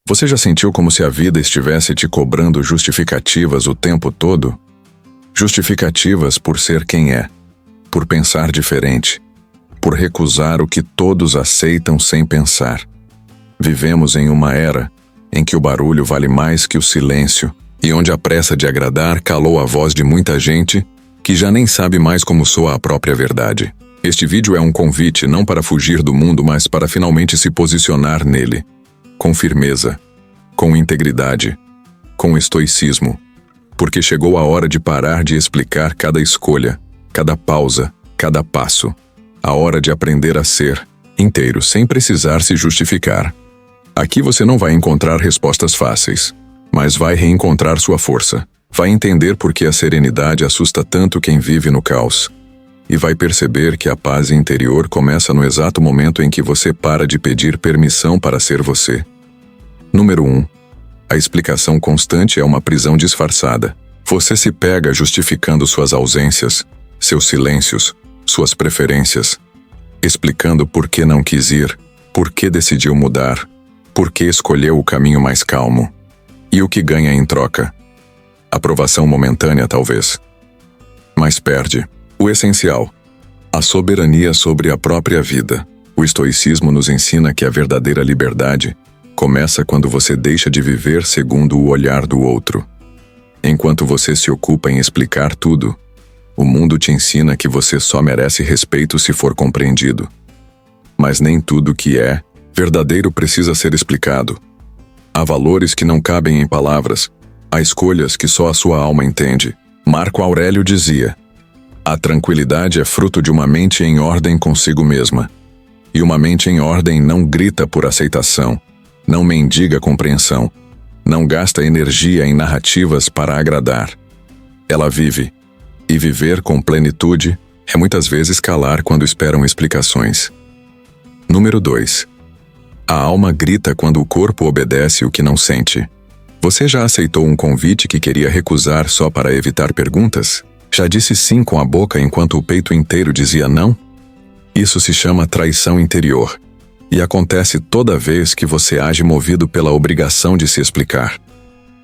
Você já sentiu como se a vida estivesse te cobrando justificativas o tempo todo? Justificativas por ser quem é, por pensar diferente, por recusar o que todos aceitam sem pensar. Vivemos em uma era em que o barulho vale mais que o silêncio e onde a pressa de agradar calou a voz de muita gente que já nem sabe mais como soa a própria verdade. Este vídeo é um convite não para fugir do mundo, mas para finalmente se posicionar nele, com firmeza, com integridade, com estoicismo, porque chegou a hora de parar de explicar cada escolha, cada pausa, cada passo, a hora de aprender a ser inteiro sem precisar se justificar. Aqui você não vai encontrar respostas fáceis, mas vai reencontrar sua força, vai entender por que a serenidade assusta tanto quem vive no caos, e vai perceber que a paz interior começa no exato momento em que você para de pedir permissão para ser você. Número 1. A explicação constante é uma prisão disfarçada. Você se pega justificando suas ausências, seus silêncios, suas preferências, explicando por que não quis ir, por que decidiu mudar, por que escolheu o caminho mais calmo. E o que ganha em troca? Aprovação momentânea, talvez. Mas perde o essencial, a soberania sobre a própria vida. O estoicismo nos ensina que a verdadeira liberdade começa quando você deixa de viver segundo o olhar do outro. Enquanto você se ocupa em explicar tudo, o mundo te ensina que você só merece respeito se for compreendido. Mas nem tudo que é verdadeiro precisa ser explicado. Há valores que não cabem em palavras, há escolhas que só a sua alma entende. Marco Aurélio dizia: a tranquilidade é fruto de uma mente em ordem consigo mesma. E uma mente em ordem não grita por aceitação, não mendiga compreensão, não gasta energia em narrativas para agradar. Ela vive. E viver com plenitude é muitas vezes calar quando esperam explicações. Número 2. A alma grita quando o corpo obedece o que não sente. Você já aceitou um convite que queria recusar só para evitar perguntas? Já disse sim com a boca enquanto o peito inteiro dizia não? Isso se chama traição interior, e acontece toda vez que você age movido pela obrigação de se explicar.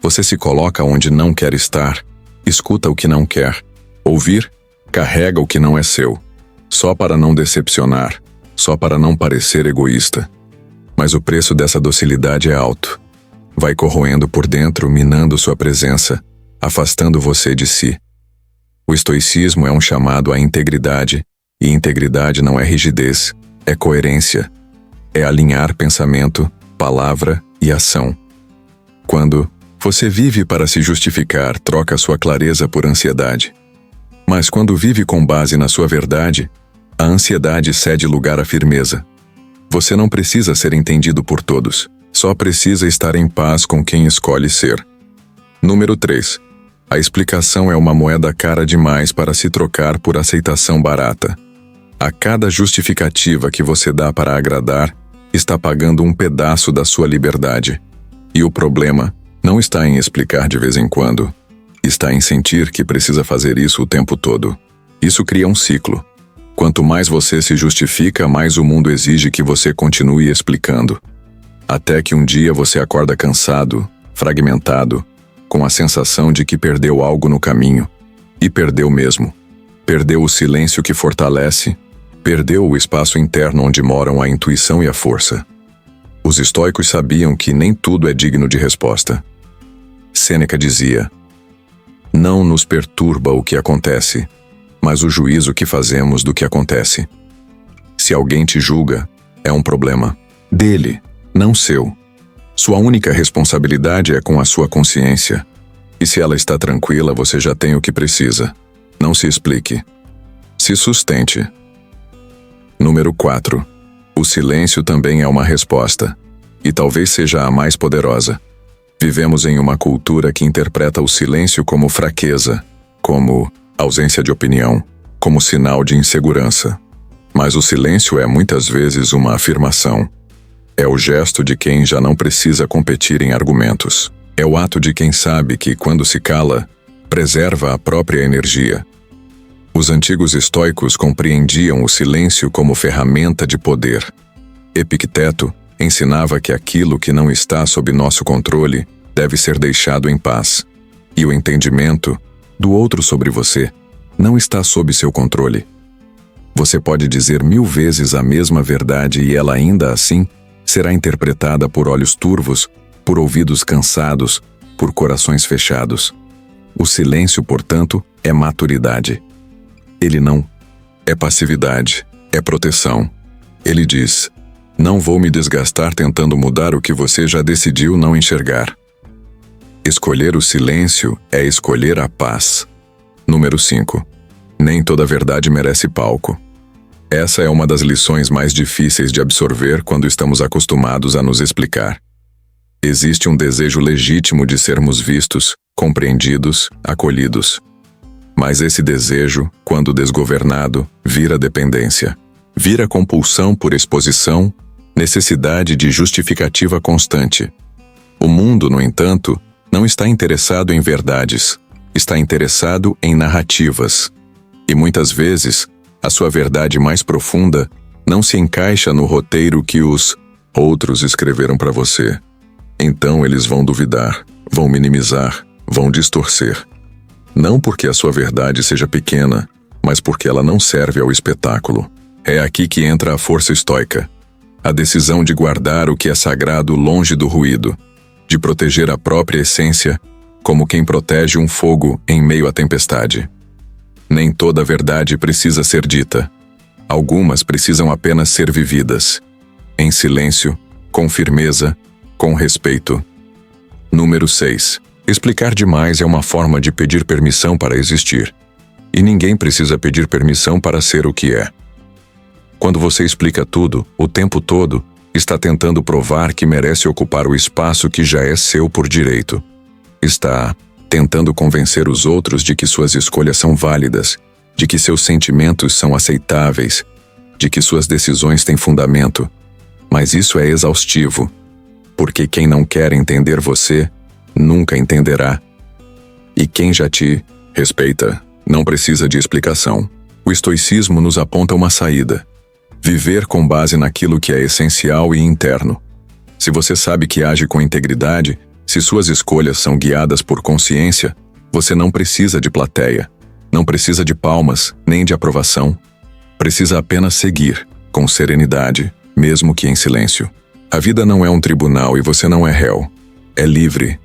Você se coloca onde não quer estar, escuta o que não quer ouvir, carrega o que não é seu, só para não decepcionar, só para não parecer egoísta. Mas o preço dessa docilidade é alto. Vai corroendo por dentro, minando sua presença, afastando você de si. O estoicismo é um chamado à integridade, e integridade não é rigidez, é coerência. É alinhar pensamento, palavra e ação. Quando você vive para se justificar, troca sua clareza por ansiedade. Mas quando vive com base na sua verdade, a ansiedade cede lugar à firmeza. Você não precisa ser entendido por todos, só precisa estar em paz com quem escolhe ser. Número 3. A explicação é uma moeda cara demais para se trocar por aceitação barata. A cada justificativa que você dá para agradar, está pagando um pedaço da sua liberdade. E o problema não está em explicar de vez em quando, está em sentir que precisa fazer isso o tempo todo. Isso cria um ciclo. Quanto mais você se justifica, mais o mundo exige que você continue explicando. Até que um dia você acorda cansado, fragmentado, com a sensação de que perdeu algo no caminho. E perdeu mesmo. Perdeu o silêncio que fortalece, perdeu o espaço interno onde moram a intuição e a força. Os estoicos sabiam que nem tudo é digno de resposta. Sêneca dizia: não nos perturba o que acontece, mas o juízo que fazemos do que acontece. Se alguém te julga, é um problema dele, não seu. Sua única responsabilidade é com a sua consciência. E se ela está tranquila, você já tem o que precisa. Não se explique. Se sustente. Número 4. O silêncio também é uma resposta. E talvez seja a mais poderosa. Vivemos em uma cultura que interpreta o silêncio como fraqueza, como ausência de opinião, como sinal de insegurança. Mas o silêncio é muitas vezes uma afirmação. É o gesto de quem já não precisa competir em argumentos. É o ato de quem sabe que, quando se cala, preserva a própria energia. Os antigos estoicos compreendiam o silêncio como ferramenta de poder. Epicteto, ensinava que aquilo que não está sob nosso controle deve ser deixado em paz. E o entendimento do outro sobre você não está sob seu controle. Você pode dizer 1000 vezes a mesma verdade e ela ainda assim será interpretada por olhos turvos, por ouvidos cansados, por corações fechados. O silêncio, portanto, é maturidade. Ele não é passividade, é proteção. Ele diz: não vou me desgastar tentando mudar o que você já decidiu não enxergar. Escolher o silêncio é escolher a paz. Número 5. Nem toda verdade merece palco. Essa é uma das lições mais difíceis de absorver quando estamos acostumados a nos explicar. Existe um desejo legítimo de sermos vistos, compreendidos, acolhidos. Mas esse desejo, quando desgovernado, vira dependência. Vira compulsão por exposição, necessidade de justificativa constante. O mundo, no entanto, não está interessado em verdades, está interessado em narrativas. E muitas vezes, a sua verdade mais profunda não se encaixa no roteiro que os outros escreveram para você. Então eles vão duvidar, vão minimizar, vão distorcer. Não porque a sua verdade seja pequena, mas porque ela não serve ao espetáculo. É aqui que entra a força estoica. A decisão de guardar o que é sagrado longe do ruído, de proteger a própria essência, como quem protege um fogo em meio à tempestade. Nem toda a verdade precisa ser dita. Algumas precisam apenas ser vividas. Em silêncio, com firmeza, com respeito. Número 6. Explicar demais é uma forma de pedir permissão para existir. E ninguém precisa pedir permissão para ser o que é. Quando você explica tudo, o tempo todo, está tentando provar que merece ocupar o espaço que já é seu por direito. Está tentando convencer os outros de que suas escolhas são válidas, de que seus sentimentos são aceitáveis, de que suas decisões têm fundamento. Mas isso é exaustivo, porque quem não quer entender você, nunca entenderá. E quem já te respeita, não precisa de explicação. O estoicismo nos aponta uma saída. Viver com base naquilo que é essencial e interno. Se você sabe que age com integridade, se suas escolhas são guiadas por consciência, você não precisa de plateia, não precisa de palmas, nem de aprovação. Precisa apenas seguir, com serenidade, mesmo que em silêncio. A vida não é um tribunal e você não é réu. É livre.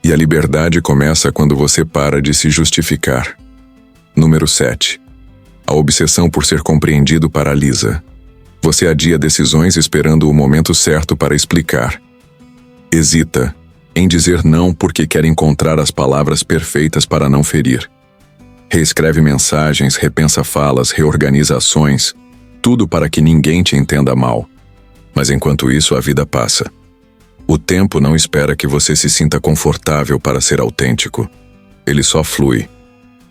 E a liberdade começa quando você para de se justificar. Número 7. A obsessão por ser compreendido paralisa. Você adia decisões esperando o momento certo para explicar. Hesita em dizer não porque quer encontrar as palavras perfeitas para não ferir. Reescreve mensagens, repensa falas, reorganiza ações, tudo para que ninguém te entenda mal. Mas enquanto isso, a vida passa. O tempo não espera que você se sinta confortável para ser autêntico. Ele só flui.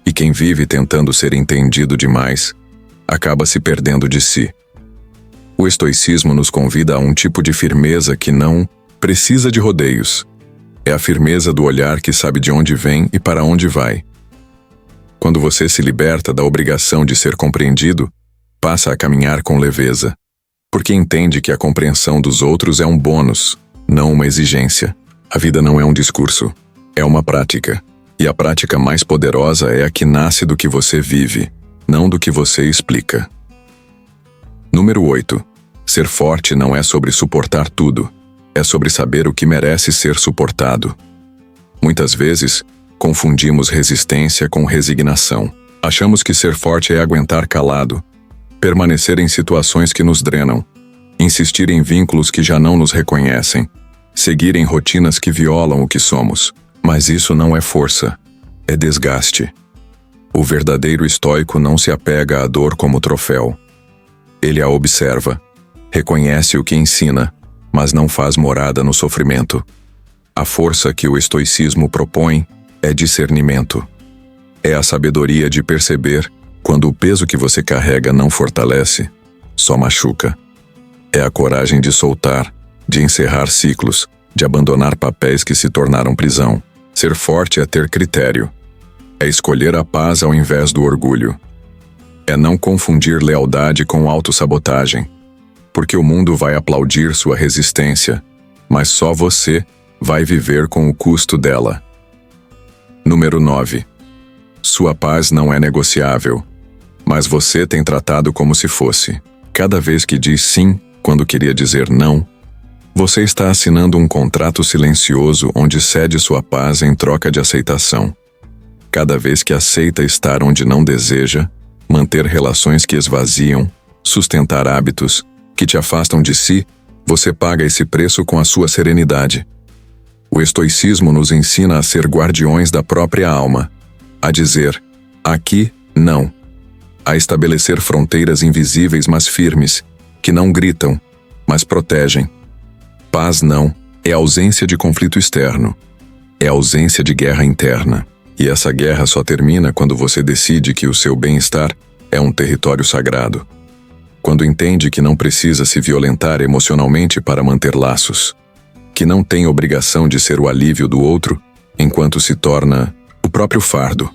E quem vive tentando ser entendido demais, acaba se perdendo de si. O estoicismo nos convida a um tipo de firmeza que não precisa de rodeios. É a firmeza do olhar que sabe de onde vem e para onde vai. Quando você se liberta da obrigação de ser compreendido, passa a caminhar com leveza, porque entende que a compreensão dos outros é um bônus, não uma exigência. A vida não é um discurso, é uma prática. E a prática mais poderosa é a que nasce do que você vive, não do que você explica. Número 8. Ser forte não é sobre suportar tudo. É sobre saber o que merece ser suportado. Muitas vezes, confundimos resistência com resignação. Achamos que ser forte é aguentar calado, permanecer em situações que nos drenam, insistir em vínculos que já não nos reconhecem, seguir em rotinas que violam o que somos. Mas isso não é força, é desgaste. O verdadeiro estoico não se apega à dor como troféu. Ele a observa, reconhece o que ensina, mas não faz morada no sofrimento. A força que o estoicismo propõe é discernimento. É a sabedoria de perceber quando o peso que você carrega não fortalece, só machuca. É a coragem de soltar, de encerrar ciclos, de abandonar papéis que se tornaram prisão. Ser forte é ter critério. É escolher a paz ao invés do orgulho. É não confundir lealdade com autossabotagem. porque o mundo vai aplaudir sua resistência, mas só você vai viver com o custo dela. Número 9. Sua paz não é negociável, mas você tem tratado como se fosse. Cada vez que diz sim, quando queria dizer não, você está assinando um contrato silencioso onde cede sua paz em troca de aceitação. Cada vez que aceita estar onde não deseja, manter relações que esvaziam, sustentar hábitos que te afastam de si, você paga esse preço com a sua serenidade. O estoicismo nos ensina a ser guardiões da própria alma, a dizer, aqui, não. A estabelecer fronteiras invisíveis mas firmes, que não gritam, mas protegem. Paz não é ausência de conflito externo, é ausência de guerra interna. E essa guerra só termina quando você decide que o seu bem-estar é um território sagrado. Quando entende que não precisa se violentar emocionalmente para manter laços, que não tem obrigação de ser o alívio do outro, enquanto se torna o próprio fardo.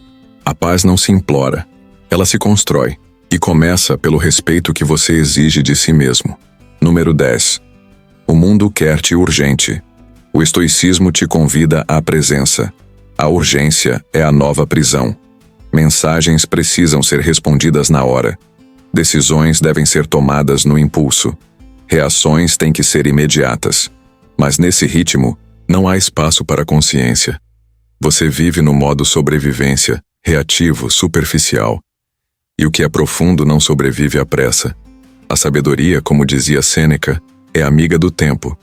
A paz não se implora, ela se constrói, e começa pelo respeito que você exige de si mesmo. Número 10. O mundo quer-te urgente. O estoicismo te convida à presença. A urgência é a nova prisão. Mensagens precisam ser respondidas na hora. Decisões devem ser tomadas no impulso. Reações têm que ser imediatas. Mas nesse ritmo, não há espaço para consciência. Você vive no modo sobrevivência, reativo, superficial. E o que é profundo não sobrevive à pressa. A sabedoria, como dizia Sêneca, é amiga do tempo.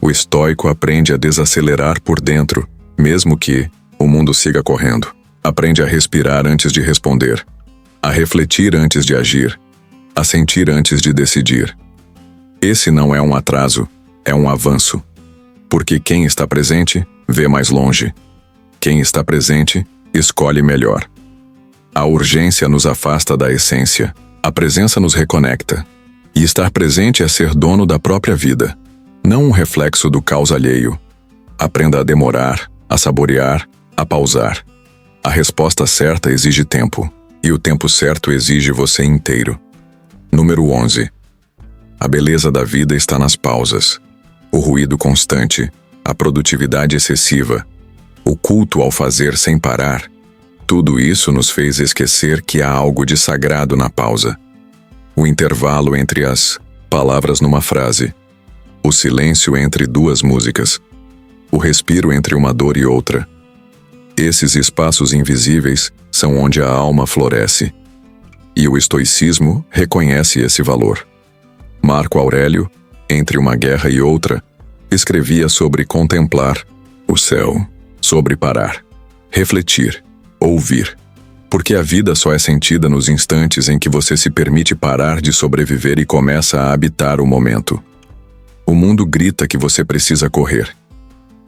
O estoico aprende a desacelerar por dentro, mesmo que o mundo siga correndo. Aprende a respirar antes de responder, a refletir antes de agir, a sentir antes de decidir. Esse não é um atraso, é um avanço. Porque quem está presente, vê mais longe. Quem está presente, escolhe melhor. A urgência nos afasta da essência, a presença nos reconecta. E estar presente é ser dono da própria vida, não um reflexo do caos alheio. Aprenda a demorar, a saborear, a pausar. A resposta certa exige tempo, e o tempo certo exige você inteiro. Número 11. A beleza da vida está nas pausas. O ruído constante, a produtividade excessiva, o culto ao fazer sem parar. Tudo isso nos fez esquecer que há algo de sagrado na pausa. O intervalo entre as palavras numa frase, o silêncio entre duas músicas, o respiro entre uma dor e outra. Esses espaços invisíveis são onde a alma floresce. E o estoicismo reconhece esse valor. Marco Aurélio, entre uma guerra e outra, escrevia sobre contemplar o céu, sobre parar, refletir, ouvir. Porque a vida só é sentida nos instantes em que você se permite parar de sobreviver e começa a habitar o momento. O mundo grita que você precisa correr,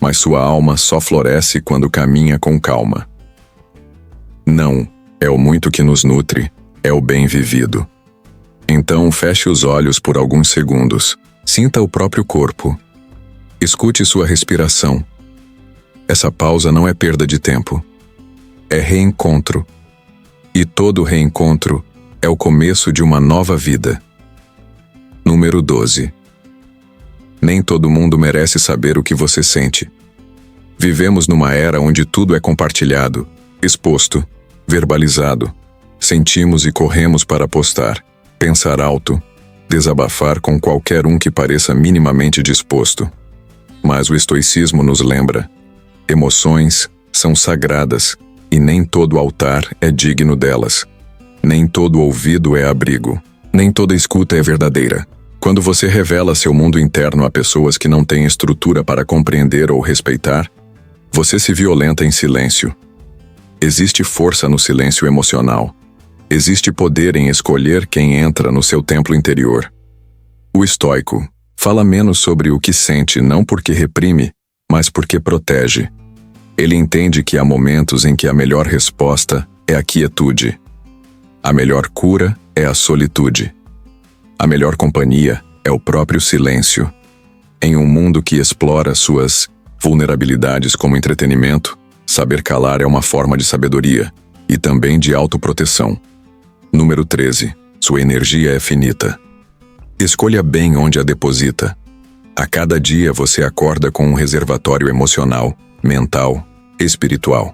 mas sua alma só floresce quando caminha com calma. Não, é o muito que nos nutre, é o bem vivido. Então feche os olhos por alguns segundos, sinta o próprio corpo. Escute sua respiração. Essa pausa não é perda de tempo, é reencontro. E todo reencontro é o começo de uma nova vida. Número 12. Nem todo mundo merece saber o que você sente. Vivemos numa era onde tudo é compartilhado, exposto, verbalizado. Sentimos e corremos para postar, pensar alto, desabafar com qualquer um que pareça minimamente disposto. Mas o estoicismo nos lembra: emoções são sagradas, e nem todo altar é digno delas. Nem todo ouvido é abrigo. Nem toda escuta é verdadeira. Quando você revela seu mundo interno a pessoas que não têm estrutura para compreender ou respeitar, você se violenta em silêncio. Existe força no silêncio emocional. Existe poder em escolher quem entra no seu templo interior. O estoico fala menos sobre o que sente não porque reprime, mas porque protege. Ele entende que há momentos em que a melhor resposta é a quietude. A melhor cura é a solitude. A melhor companhia é o próprio silêncio. Em um mundo que explora suas vulnerabilidades como entretenimento, saber calar é uma forma de sabedoria e também de autoproteção. Número 13. Sua energia é finita. Escolha bem onde a deposita. A cada dia você acorda com um reservatório emocional, mental, espiritual.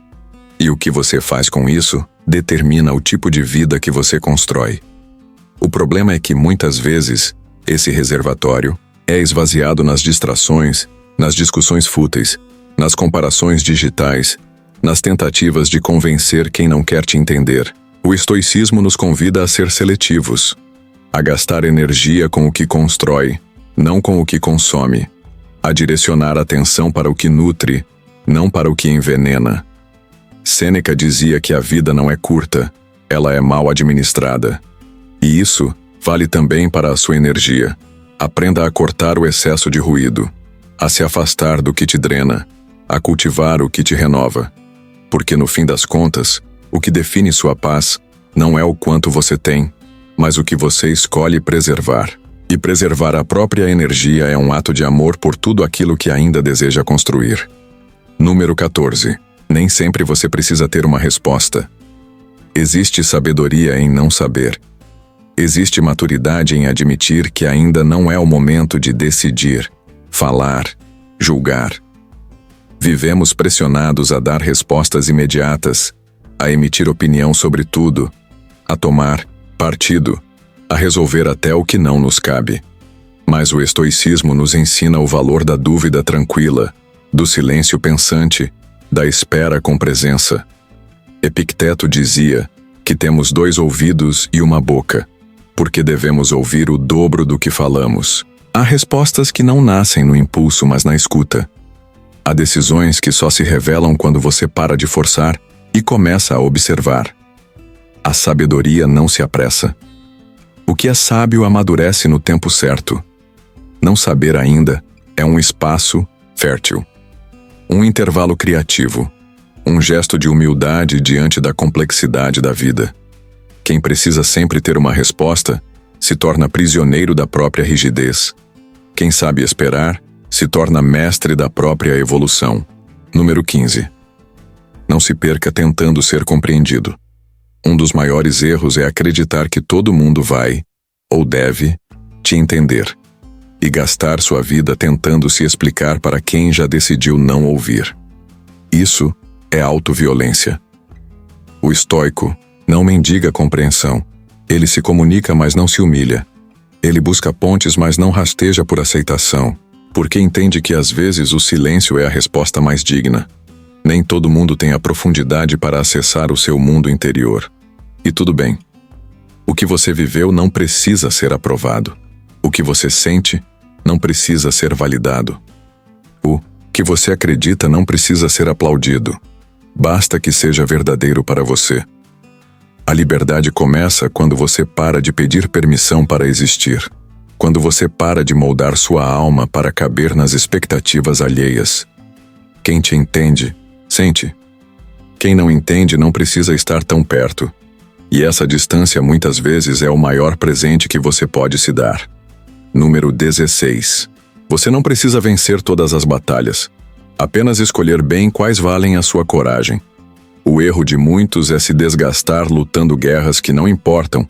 E o que você faz com isso determina o tipo de vida que você constrói. O problema é que muitas vezes esse reservatório é esvaziado nas distrações, nas discussões fúteis, nas comparações digitais, nas tentativas de convencer quem não quer te entender. O estoicismo nos convida a ser seletivos, a gastar energia com o que constrói, não com o que consome, a direcionar atenção para o que nutre, não para o que envenena. Sêneca dizia que a vida não é curta, ela é mal administrada. E isso vale também para a sua energia. Aprenda a cortar o excesso de ruído, a se afastar do que te drena, a cultivar o que te renova. Porque no fim das contas, o que define sua paz não é o quanto você tem, mas o que você escolhe preservar. E preservar a própria energia é um ato de amor por tudo aquilo que ainda deseja construir. Número 14. Nem sempre você precisa ter uma resposta. Existe sabedoria em não saber. Existe maturidade em admitir que ainda não é o momento de decidir, falar, julgar. Vivemos pressionados a dar respostas imediatas, a emitir opinião sobre tudo, a tomar partido, a resolver até o que não nos cabe. Mas o estoicismo nos ensina o valor da dúvida tranquila, do silêncio pensante, da espera com presença. Epicteto dizia que temos 2 ouvidos e uma boca, porque devemos ouvir o dobro do que falamos. Há respostas que não nascem no impulso, mas na escuta. Há decisões que só se revelam quando você para de forçar e começa a observar. A sabedoria não se apressa. O que é sábio amadurece no tempo certo. Não saber ainda é um espaço fértil. Um intervalo criativo. Um gesto de humildade diante da complexidade da vida. Quem precisa sempre ter uma resposta se torna prisioneiro da própria rigidez. Quem sabe esperar se torna mestre da própria evolução. Número 15. Não se perca tentando ser compreendido. Um dos maiores erros é acreditar que todo mundo vai, ou deve, te entender, e gastar sua vida tentando se explicar para quem já decidiu não ouvir. Isso é autoviolência. O estoico não mendiga compreensão. Ele se comunica, mas não se humilha. Ele busca pontes, mas não rasteja por aceitação, porque entende que às vezes o silêncio é a resposta mais digna. Nem todo mundo tem a profundidade para acessar o seu mundo interior. E tudo bem. O que você viveu não precisa ser aprovado. O que você sente não precisa ser validado. O que você acredita não precisa ser aplaudido. Basta que seja verdadeiro para você. A liberdade começa quando você para de pedir permissão para existir. Quando você para de moldar sua alma para caber nas expectativas alheias. Quem te entende, sente. Quem não entende não precisa estar tão perto. E essa distância muitas vezes é o maior presente que você pode se dar. Número 16. Você não precisa vencer todas as batalhas. Apenas escolher bem quais valem a sua coragem. O erro de muitos é se desgastar lutando guerras que não importam,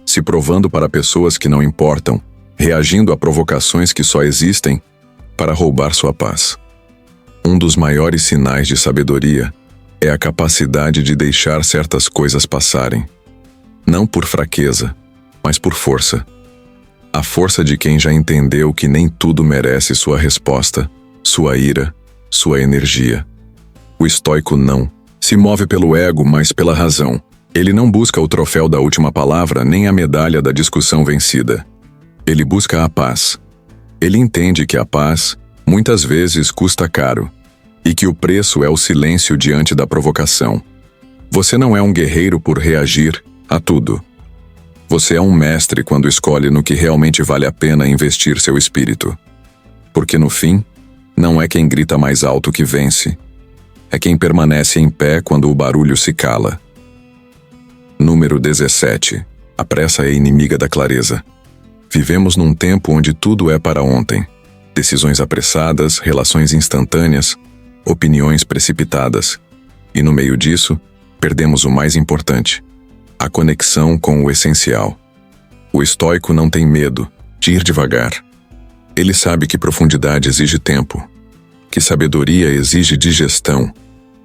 se provando para pessoas que não importam, reagindo a provocações que só existem para roubar sua paz. Um dos maiores sinais de sabedoria é a capacidade de deixar certas coisas passarem. Não por fraqueza, mas por força. A força de quem já entendeu que nem tudo merece sua resposta, sua ira, sua energia. O estoico não se move pelo ego, mas pela razão. Ele não busca o troféu da última palavra nem a medalha da discussão vencida. Ele busca a paz. Ele entende que a paz, muitas vezes, custa caro, e que o preço é o silêncio diante da provocação. Você não é um guerreiro por reagir a tudo. Você é um mestre quando escolhe no que realmente vale a pena investir seu espírito. Porque no fim, não é quem grita mais alto que vence. É quem permanece em pé quando o barulho se cala. Número 17. A pressa é inimiga da clareza. Vivemos num tempo onde tudo é para ontem. Decisões apressadas, relações instantâneas, opiniões precipitadas. E no meio disso, perdemos o mais importante: a conexão com o essencial. O estoico não tem medo, de ir devagar. Ele sabe que profundidade exige tempo, que sabedoria exige digestão,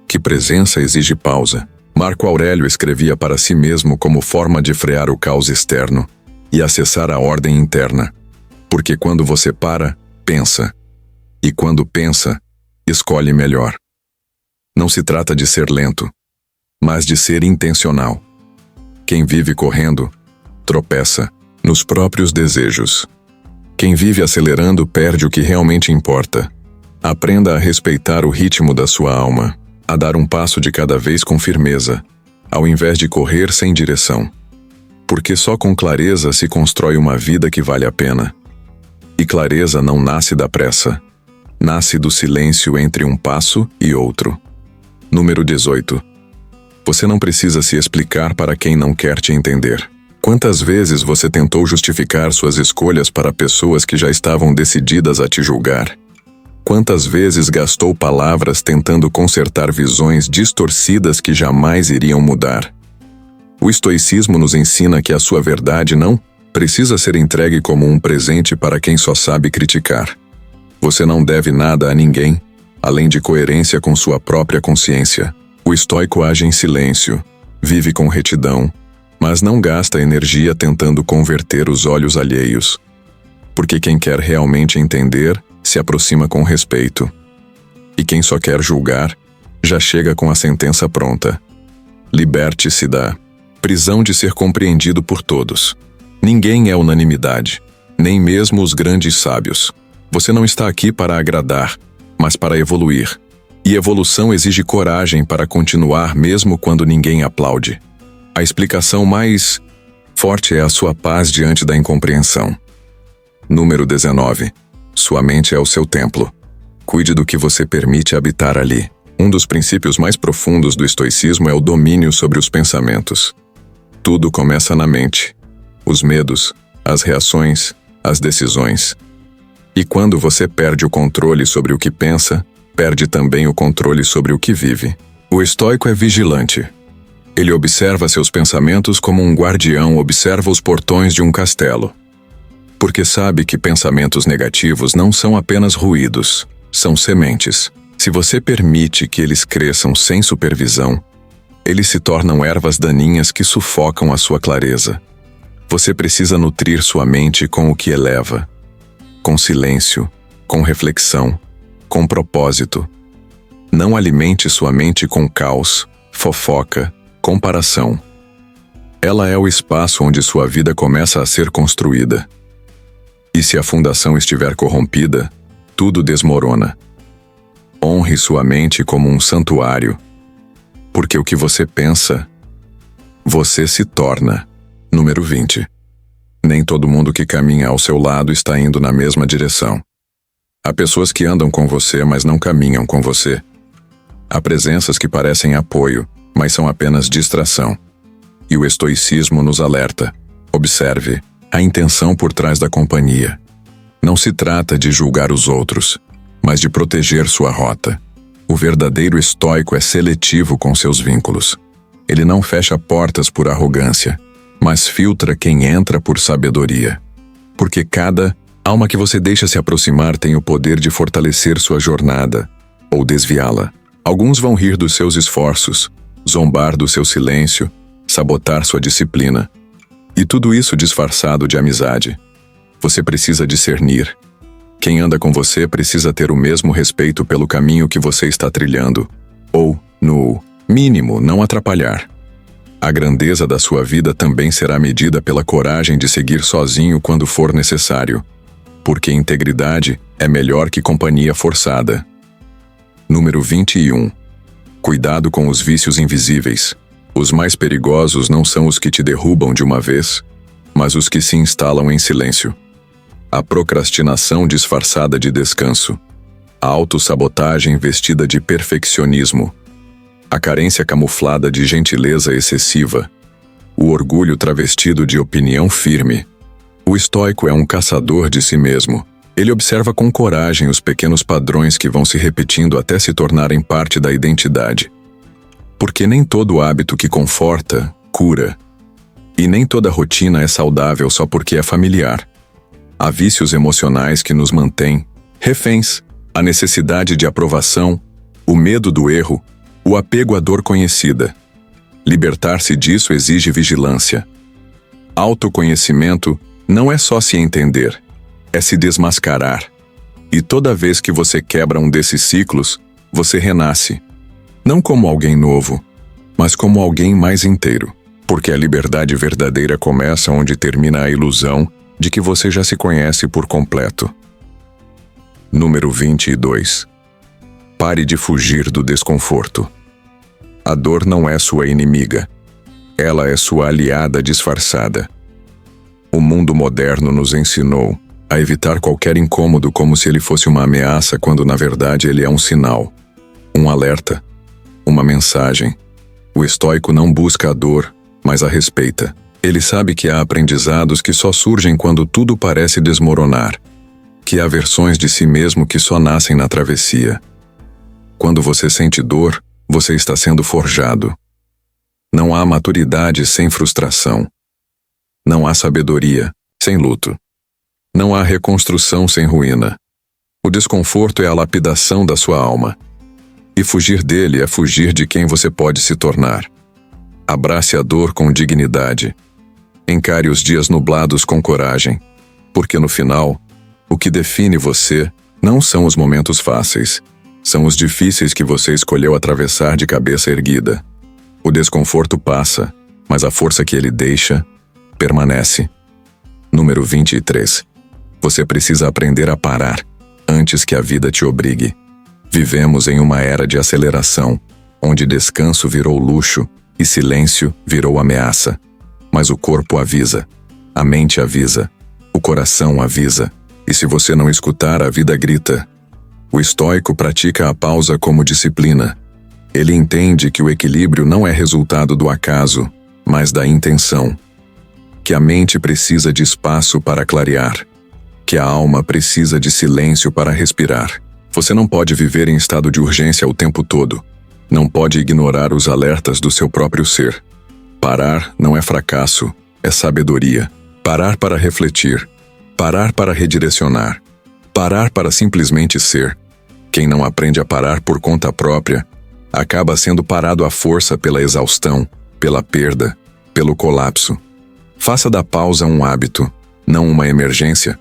que presença exige pausa. Marco Aurélio escrevia para si mesmo como forma de frear o caos externo e acessar a ordem interna. Porque quando você para, pensa. E quando pensa, escolhe melhor. Não se trata de ser lento, mas de ser intencional. Quem vive correndo, tropeça nos próprios desejos. Quem vive acelerando perde o que realmente importa. Aprenda a respeitar o ritmo da sua alma, a dar um passo de cada vez com firmeza, ao invés de correr sem direção. Porque só com clareza se constrói uma vida que vale a pena. E clareza não nasce da pressa. Nasce do silêncio entre um passo e outro. Número 18. Você não precisa se explicar para quem não quer te entender. Quantas vezes você tentou justificar suas escolhas para pessoas que já estavam decididas a te julgar? Quantas vezes gastou palavras tentando consertar visões distorcidas que jamais iriam mudar? O estoicismo nos ensina que a sua verdade não precisa ser entregue como um presente para quem só sabe criticar. Você não deve nada a ninguém, além de coerência com sua própria consciência. O estoico age em silêncio, vive com retidão, mas não gasta energia tentando converter os olhos alheios. Porque quem quer realmente entender, se aproxima com respeito. E quem só quer julgar, já chega com a sentença pronta. Liberte-se da prisão de ser compreendido por todos. Ninguém é unanimidade, nem mesmo os grandes sábios. Você não está aqui para agradar, mas para evoluir. E evolução exige coragem para continuar mesmo quando ninguém aplaude. A explicação mais forte é a sua paz diante da incompreensão. Número 19. Sua mente é o seu templo. Cuide do que você permite habitar ali. Um dos princípios mais profundos do estoicismo é o domínio sobre os pensamentos. Tudo começa na mente. Os medos, as reações, as decisões. E quando você perde o controle sobre o que pensa, perde também o controle sobre o que vive. O estoico é vigilante. Ele observa seus pensamentos como um guardião observa os portões de um castelo. Porque sabe que pensamentos negativos não são apenas ruídos, são sementes. Se você permite que eles cresçam sem supervisão, eles se tornam ervas daninhas que sufocam a sua clareza. Você precisa nutrir sua mente com o que eleva, com silêncio, com reflexão, com propósito. Não alimente sua mente com caos, fofoca, comparação. Ela é o espaço onde sua vida começa a ser construída. E se a fundação estiver corrompida, tudo desmorona. Honre sua mente como um santuário, porque o que você pensa, você se torna. Número 20. Nem todo mundo que caminha ao seu lado está indo na mesma direção. Há pessoas que andam com você, mas não caminham com você. Há presenças que parecem apoio, mas são apenas distração. E o estoicismo nos alerta. Observe a intenção por trás da companhia. Não se trata de julgar os outros, mas de proteger sua rota. O verdadeiro estoico é seletivo com seus vínculos. Ele não fecha portas por arrogância, mas filtra quem entra por sabedoria. Porque cada alma que você deixa se aproximar tem o poder de fortalecer sua jornada, ou desviá-la. Alguns vão rir dos seus esforços, zombar do seu silêncio, sabotar sua disciplina. E tudo isso disfarçado de amizade. Você precisa discernir. Quem anda com você precisa ter o mesmo respeito pelo caminho que você está trilhando, ou, no mínimo, não atrapalhar. A grandeza da sua vida também será medida pela coragem de seguir sozinho quando for necessário, porque integridade é melhor que companhia forçada. Número 21. Cuidado com os vícios invisíveis. Os mais perigosos não são os que te derrubam de uma vez, mas os que se instalam em silêncio. A procrastinação disfarçada de descanso. A autossabotagem vestida de perfeccionismo. A carência camuflada de gentileza excessiva. O orgulho travestido de opinião firme. O estoico é um caçador de si mesmo. Ele observa com coragem os pequenos padrões que vão se repetindo até se tornarem parte da identidade. Porque nem todo hábito que conforta, cura. E nem toda rotina é saudável só porque é familiar. Há vícios emocionais que nos mantêm reféns, a necessidade de aprovação, o medo do erro, o apego à dor conhecida. Libertar-se disso exige vigilância. Autoconhecimento não é só se entender, é se desmascarar. E toda vez que você quebra um desses ciclos, você renasce. Não como alguém novo, mas como alguém mais inteiro. Porque a liberdade verdadeira começa onde termina a ilusão de que você já se conhece por completo. Número 22. Pare de fugir do desconforto. A dor não é sua inimiga. Ela é sua aliada disfarçada. O mundo moderno nos ensinou a evitar qualquer incômodo como se ele fosse uma ameaça, quando na verdade ele é um sinal, um alerta, uma mensagem. O estoico não busca a dor, mas a respeita. Ele sabe que há aprendizados que só surgem quando tudo parece desmoronar, que há versões de si mesmo que só nascem na travessia. Quando você sente dor, você está sendo forjado. Não há maturidade sem frustração. Não há sabedoria sem luto. Não há reconstrução sem ruína. O desconforto é a lapidação da sua alma. E fugir dele é fugir de quem você pode se tornar. Abrace a dor com dignidade. Encare os dias nublados com coragem, porque no final, o que define você não são os momentos fáceis, são os difíceis que você escolheu atravessar de cabeça erguida. O desconforto passa, mas a força que ele deixa permanece. Número 23. Você precisa aprender a parar antes que a vida te obrigue. Vivemos em uma era de aceleração, onde descanso virou luxo e silêncio virou ameaça. Mas o corpo avisa, a mente avisa, o coração avisa, e se você não escutar, a vida grita. O estoico pratica a pausa como disciplina. Ele entende que o equilíbrio não é resultado do acaso, mas da intenção. Que a mente precisa de espaço para clarear. Que a alma precisa de silêncio para respirar. Você não pode viver em estado de urgência o tempo todo. Não pode ignorar os alertas do seu próprio ser. Parar não é fracasso, é sabedoria. Parar para refletir. Parar para redirecionar. Parar para simplesmente ser. Quem não aprende a parar por conta própria, acaba sendo parado à força pela exaustão, pela perda, pelo colapso. Faça da pausa um hábito, não uma emergência.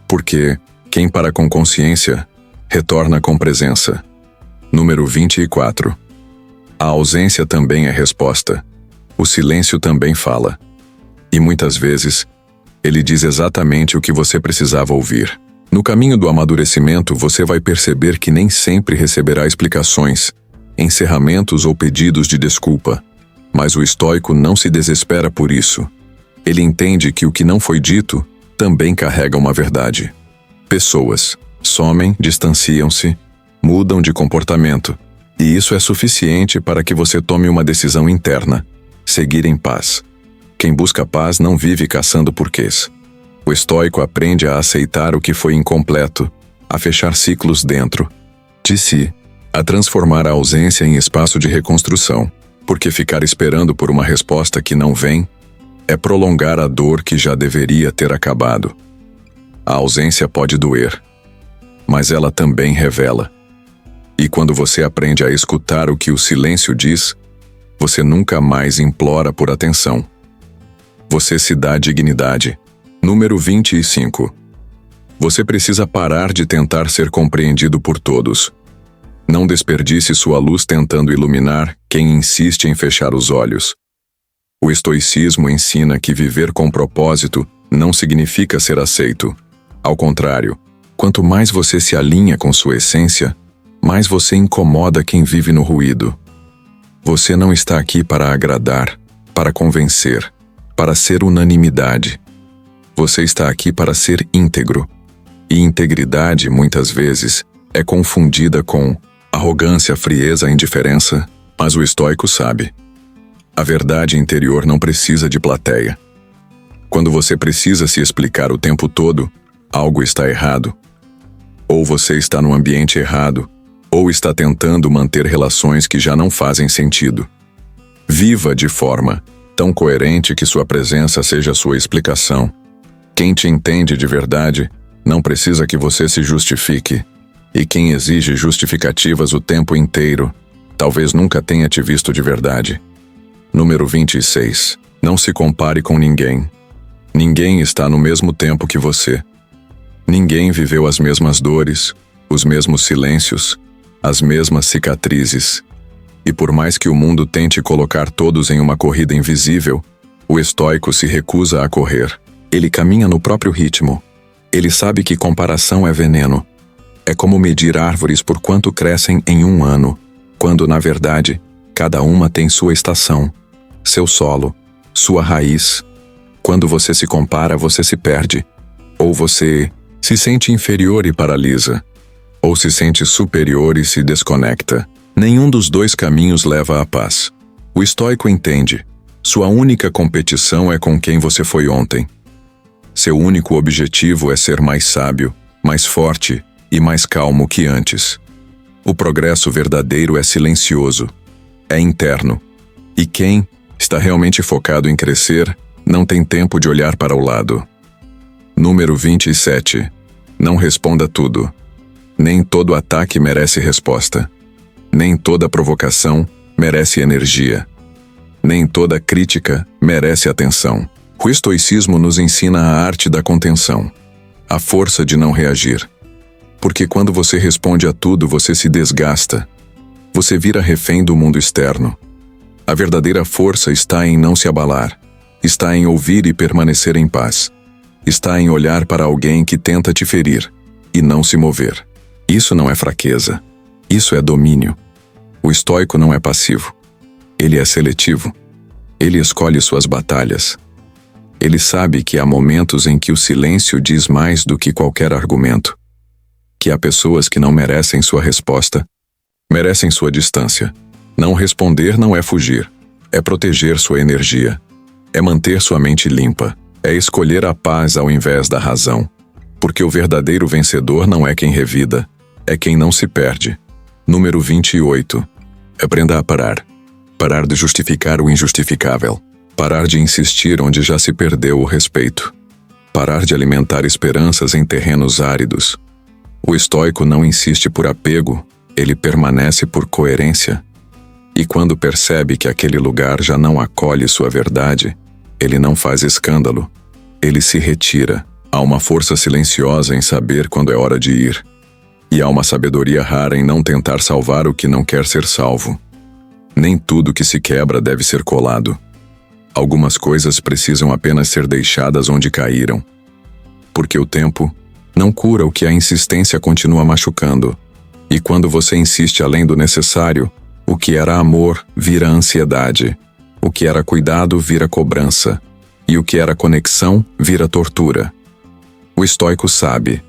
Porque quem para com consciência, retorna com presença. Número 24. A ausência também é resposta. O silêncio também fala. E muitas vezes, ele diz exatamente o que você precisava ouvir. No caminho do amadurecimento, você vai perceber que nem sempre receberá explicações, encerramentos ou pedidos de desculpa. Mas o estoico não se desespera por isso. Ele entende que o que não foi dito também carrega uma verdade. Pessoas somem, distanciam-se, mudam de comportamento. E isso é suficiente para que você tome uma decisão interna. Seguir em paz. Quem busca paz não vive caçando porquês. O estoico aprende a aceitar o que foi incompleto, a fechar ciclos dentro de si, a transformar a ausência em espaço de reconstrução, porque ficar esperando por uma resposta que não vem é prolongar a dor que já deveria ter acabado. A ausência pode doer, mas ela também revela. E quando você aprende a escutar o que o silêncio diz, você nunca mais implora por atenção. Você se dá dignidade. Número 25. Você precisa parar de tentar ser compreendido por todos. Não desperdice sua luz tentando iluminar quem insiste em fechar os olhos. O estoicismo ensina que viver com propósito não significa ser aceito. Ao contrário, quanto mais você se alinha com sua essência, mais você incomoda quem vive no ruído. Você não está aqui para agradar, para convencer, para ser unanimidade. Você está aqui para ser íntegro. E integridade, muitas vezes, é confundida com arrogância, frieza, indiferença, mas o estoico sabe. A verdade interior não precisa de plateia. Quando você precisa se explicar o tempo todo, algo está errado. Ou você está no ambiente errado, ou está tentando manter relações que já não fazem sentido. Viva de forma tão coerente que sua presença seja sua explicação. Quem te entende de verdade não precisa que você se justifique. E quem exige justificativas o tempo inteiro, talvez nunca tenha te visto de verdade. Número 26. Não se compare com ninguém. Ninguém está no mesmo tempo que você. Ninguém viveu as mesmas dores, os mesmos silêncios, as mesmas cicatrizes. E por mais que o mundo tente colocar todos em uma corrida invisível, o estoico se recusa a correr. Ele caminha no próprio ritmo. Ele sabe que comparação é veneno. É como medir árvores por quanto crescem em um ano, quando, na verdade, cada uma tem sua estação, seu solo, sua raiz. Quando você se compara, você se perde. Ou você se sente inferior e paralisa. Ou se sente superior e se desconecta. Nenhum dos dois caminhos leva à paz. O estoico entende. Sua única competição é com quem você foi ontem. Seu único objetivo é ser mais sábio, mais forte e mais calmo que antes. O progresso verdadeiro é silencioso, é interno. E quem está realmente focado em crescer não tem tempo de olhar para o lado. Número 27. Não responda tudo. Nem todo ataque merece resposta. Nem toda provocação merece energia. Nem toda crítica merece atenção. O estoicismo nos ensina a arte da contenção, a força de não reagir. Porque quando você responde a tudo, você se desgasta. Você vira refém do mundo externo. A verdadeira força está em não se abalar. Está em ouvir e permanecer em paz. Está em olhar para alguém que tenta te ferir e não se mover. Isso não é fraqueza. Isso é domínio. O estoico não é passivo. Ele é seletivo. Ele escolhe suas batalhas. Ele sabe que há momentos em que o silêncio diz mais do que qualquer argumento. Que há pessoas que não merecem sua resposta, merecem sua distância. Não responder não é fugir, é proteger sua energia, é manter sua mente limpa, é escolher a paz ao invés da razão. Porque o verdadeiro vencedor não é quem revida, é quem não se perde. Número 28. Aprenda a parar. Parar de justificar o injustificável. Parar de insistir onde já se perdeu o respeito. Parar de alimentar esperanças em terrenos áridos. O estoico não insiste por apego, ele permanece por coerência. E quando percebe que aquele lugar já não acolhe sua verdade, ele não faz escândalo. Ele se retira. Há uma força silenciosa em saber quando é hora de ir. E há uma sabedoria rara em não tentar salvar o que não quer ser salvo. Nem tudo que se quebra deve ser colado. Algumas coisas precisam apenas ser deixadas onde caíram. Porque o tempo não cura o que a insistência continua machucando. E quando você insiste além do necessário, o que era amor vira ansiedade. O que era cuidado vira cobrança. E o que era conexão vira tortura. O estoico sabe.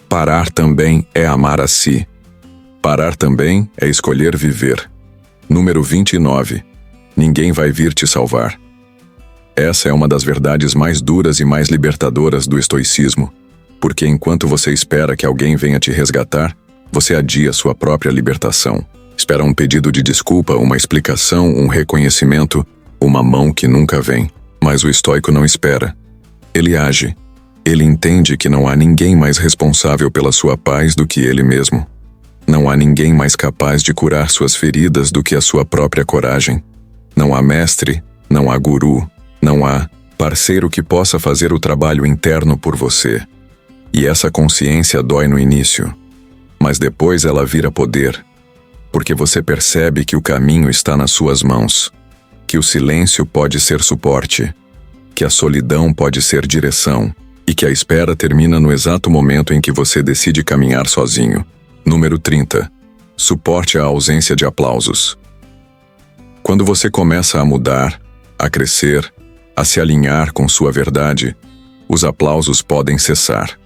Parar também é amar a si. Parar também é escolher viver. Número 29. Ninguém vai vir te salvar. Essa é uma das verdades mais duras e mais libertadoras do estoicismo, porque enquanto você espera que alguém venha te resgatar, você adia sua própria libertação. Espera um pedido de desculpa, uma explicação, um reconhecimento, uma mão que nunca vem. Mas o estoico não espera. Ele age. Ele entende que não há ninguém mais responsável pela sua paz do que ele mesmo. Não há ninguém mais capaz de curar suas feridas do que a sua própria coragem. Não há mestre, não há guru, não há parceiro que possa fazer o trabalho interno por você. E essa consciência dói no início, mas depois ela vira poder, porque você percebe que o caminho está nas suas mãos, que o silêncio pode ser suporte, que a solidão pode ser direção, e que a espera termina no exato momento em que você decide caminhar sozinho. Número 30. Suporte a ausência de aplausos. Quando você começa a mudar, a crescer, a se alinhar com sua verdade, os aplausos podem cessar.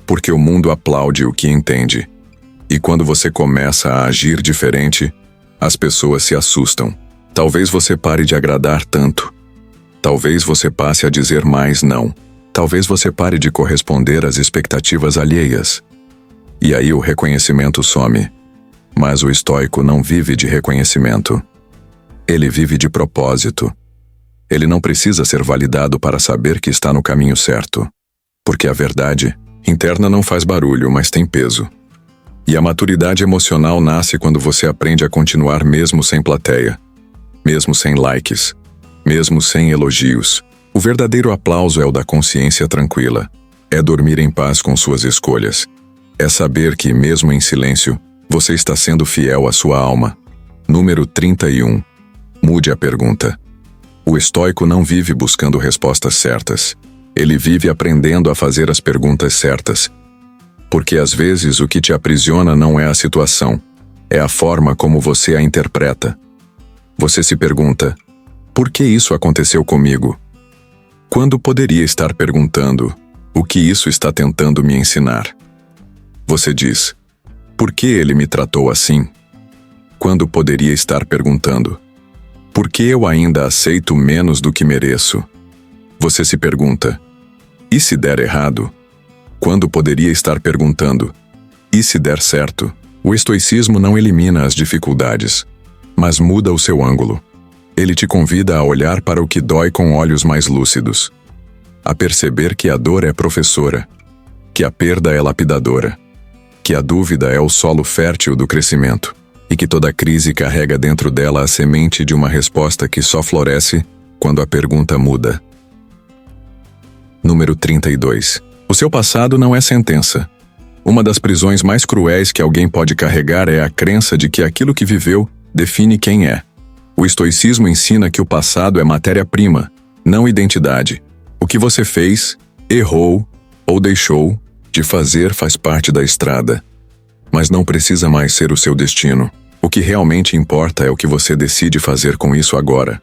Porque o mundo aplaude o que entende. E quando você começa a agir diferente, as pessoas se assustam. Talvez você pare de agradar tanto. Talvez você passe a dizer mais não. Talvez você pare de corresponder às expectativas alheias. E aí o reconhecimento some. Mas o estoico não vive de reconhecimento. Ele vive de propósito. Ele não precisa ser validado para saber que está no caminho certo. Porque a verdade interna não faz barulho, mas tem peso. E a maturidade emocional nasce quando você aprende a continuar mesmo sem plateia, mesmo sem likes, mesmo sem elogios. O verdadeiro aplauso é o da consciência tranquila. É dormir em paz com suas escolhas. É saber que, mesmo em silêncio, você está sendo fiel à sua alma. Número 31. Mude a pergunta. O estoico não vive buscando respostas certas. Ele vive aprendendo a fazer as perguntas certas. Porque às vezes o que te aprisiona não é a situação, é a forma como você a interpreta. Você se pergunta: por que isso aconteceu comigo? Quando poderia estar perguntando: o que isso está tentando me ensinar? Você diz: por que ele me tratou assim? Quando poderia estar perguntando: por que eu ainda aceito menos do que mereço? Você se pergunta: e se der errado? Quando poderia estar perguntando: e se der certo? O estoicismo não elimina as dificuldades, mas muda o seu ângulo. Ele te convida a olhar para o que dói com olhos mais lúcidos, a perceber que a dor é professora, que a perda é lapidadora, que a dúvida é o solo fértil do crescimento, e que toda crise carrega dentro dela a semente de uma resposta que só floresce quando a pergunta muda. Número 32. O seu passado não é sentença. Uma das prisões mais cruéis que alguém pode carregar é a crença de que aquilo que viveu define quem é. O estoicismo ensina que o passado é matéria-prima, não identidade. O que você fez, errou ou deixou de fazer faz parte da estrada, mas não precisa mais ser o seu destino. O que realmente importa é o que você decide fazer com isso agora.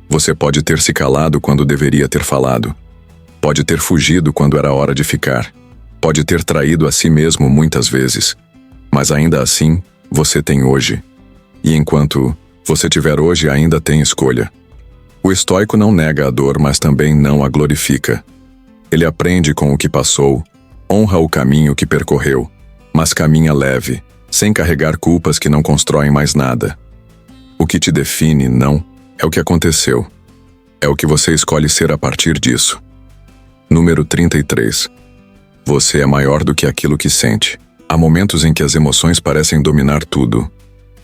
Você pode ter se calado quando deveria ter falado. Pode ter fugido quando era hora de ficar. Pode ter traído a si mesmo muitas vezes. Mas ainda assim, você tem hoje. E enquanto você tiver hoje, ainda tem escolha. O estoico não nega a dor, mas também não a glorifica. Ele aprende com o que passou, honra o caminho que percorreu, mas caminha leve, sem carregar culpas que não constroem mais nada. O que te define não é o que aconteceu. É o que você escolhe ser a partir disso. Número 33. Você é maior do que aquilo que sente. Há momentos em que as emoções parecem dominar tudo.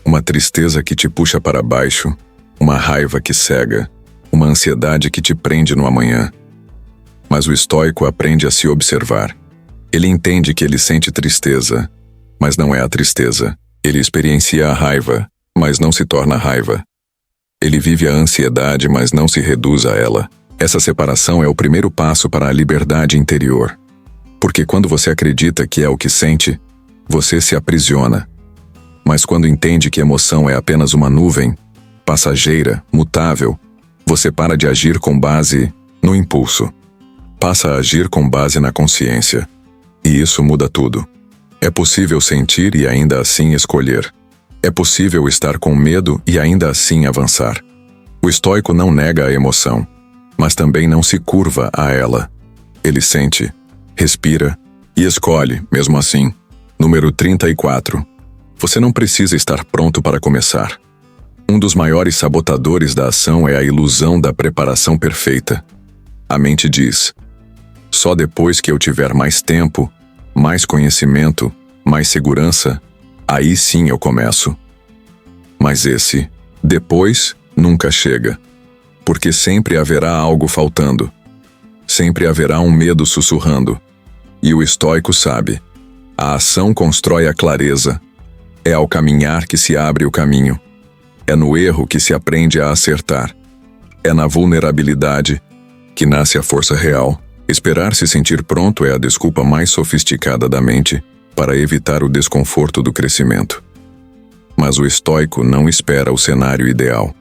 Uma tristeza que te puxa para baixo, uma raiva que cega, uma ansiedade que te prende no amanhã. Mas o estoico aprende a se observar. Ele entende que ele sente tristeza, mas não é a tristeza. Ele experiencia a raiva, mas não se torna raiva. Ele vive a ansiedade, mas não se reduz a ela. Essa separação é o primeiro passo para a liberdade interior. Porque quando você acredita que é o que sente, você se aprisiona. Mas quando entende que emoção é apenas uma nuvem, passageira, mutável, você para de agir com base no impulso. Passa a agir com base na consciência. E isso muda tudo. É possível sentir e ainda assim escolher. É possível estar com medo e ainda assim avançar. O estoico não nega a emoção, mas também não se curva a ela. Ele sente, respira e escolhe, mesmo assim. Número 34. Você não precisa estar pronto para começar. Um dos maiores sabotadores da ação é a ilusão da preparação perfeita. A mente diz: só depois que eu tiver mais tempo, mais conhecimento, mais segurança, aí sim eu começo. Mas esse depois nunca chega, porque sempre haverá algo faltando. Sempre haverá um medo sussurrando. E o estoico sabe: a ação constrói a clareza. É ao caminhar que se abre o caminho. É no erro que se aprende a acertar. É na vulnerabilidade que nasce a força real. Esperar se sentir pronto é a desculpa mais sofisticada da mente para evitar o desconforto do crescimento. Mas o estoico não espera o cenário ideal.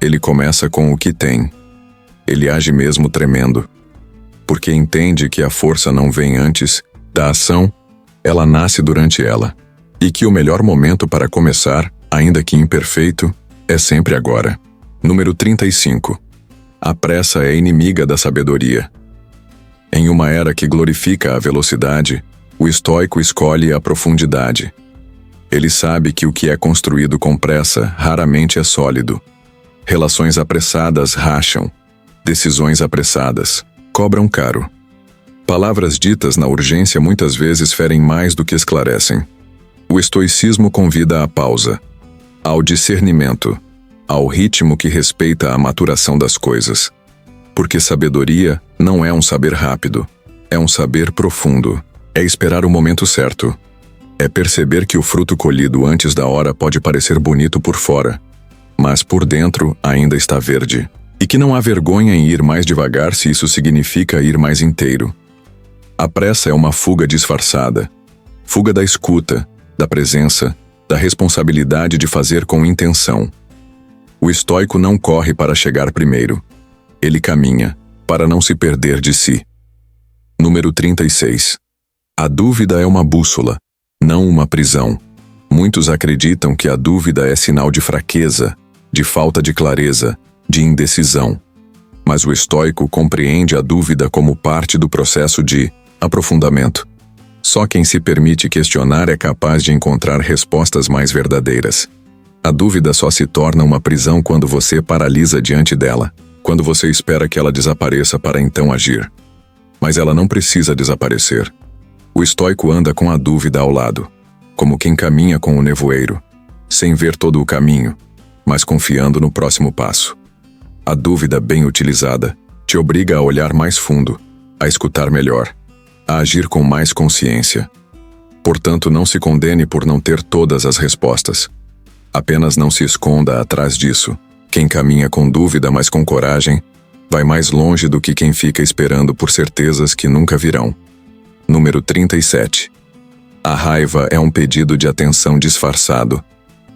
Ele começa com o que tem. Ele age mesmo tremendo, porque entende que a força não vem antes da ação, ela nasce durante ela. E que o melhor momento para começar, ainda que imperfeito, é sempre agora. Número 35. A pressa é inimiga da sabedoria. Em uma era que glorifica a velocidade, o estoico escolhe a profundidade. Ele sabe que o que é construído com pressa raramente é sólido. Relações apressadas racham. Decisões apressadas cobram caro. Palavras ditas na urgência muitas vezes ferem mais do que esclarecem. O estoicismo convida à pausa, ao discernimento, ao ritmo que respeita a maturação das coisas. Porque sabedoria não é um saber rápido, é um saber profundo. É esperar o momento certo. É perceber que o fruto colhido antes da hora pode parecer bonito por fora, mas por dentro ainda está verde. E que não há vergonha em ir mais devagar se isso significa ir mais inteiro. A pressa é uma fuga disfarçada. Fuga da escuta, da presença, da responsabilidade de fazer com intenção. O estoico não corre para chegar primeiro. Ele caminha para não se perder de si. Número 36. A dúvida é uma bússola, não uma prisão. Muitos acreditam que a dúvida é sinal de fraqueza, de falta de clareza, de indecisão. Mas o estoico compreende a dúvida como parte do processo de aprofundamento. Só quem se permite questionar é capaz de encontrar respostas mais verdadeiras. A dúvida só se torna uma prisão quando você paralisa diante dela, quando você espera que ela desapareça para então agir. Mas ela não precisa desaparecer. O estoico anda com a dúvida ao lado, como quem caminha com o nevoeiro, sem ver todo o caminho, mas confiando no próximo passo. A dúvida bem utilizada te obriga a olhar mais fundo, a escutar melhor, a agir com mais consciência. Portanto, não se condene por não ter todas as respostas. Apenas não se esconda atrás disso. Quem caminha com dúvida, mas com coragem, vai mais longe do que quem fica esperando por certezas que nunca virão. Número 37. A raiva é um pedido de atenção disfarçado.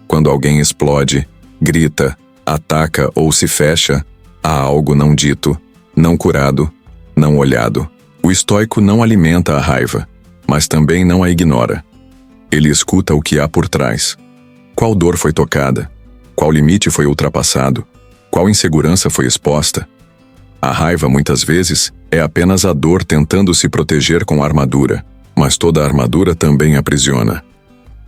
Quando alguém explode, grita, ataca ou se fecha, há algo não dito, não curado, não olhado. O estoico não alimenta a raiva, mas também não a ignora. Ele escuta o que há por trás. Qual dor foi tocada? Qual limite foi ultrapassado? Qual insegurança foi exposta? A raiva, muitas vezes, é apenas a dor tentando se proteger com armadura, mas toda armadura também aprisiona.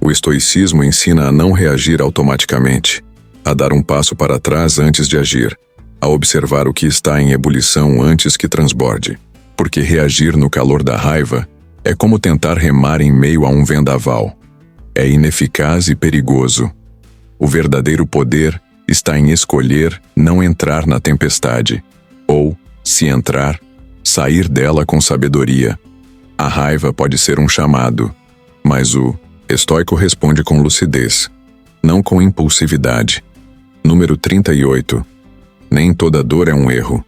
O estoicismo ensina a não reagir automaticamente, a dar um passo para trás antes de agir, a observar o que está em ebulição antes que transborde. Porque reagir no calor da raiva é como tentar remar em meio a um vendaval. É ineficaz e perigoso. O verdadeiro poder está em escolher não entrar na tempestade, ou, se entrar, sair dela com sabedoria. A raiva pode ser um chamado, mas o estoico responde com lucidez, não com impulsividade. Número 38. Nem toda dor é um erro.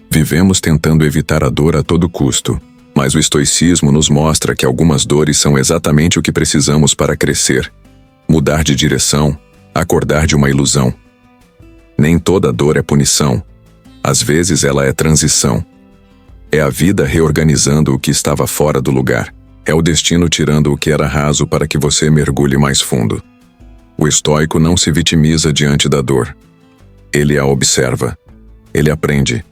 Vivemos tentando evitar a dor a todo custo, mas o estoicismo nos mostra que algumas dores são exatamente o que precisamos para crescer, mudar de direção, acordar de uma ilusão. Nem toda dor é punição. Às vezes ela é transição. É a vida reorganizando o que estava fora do lugar. É o destino tirando o que era raso para que você mergulhe mais fundo. O estoico não se vitimiza diante da dor. Ele a observa. Ele aprende.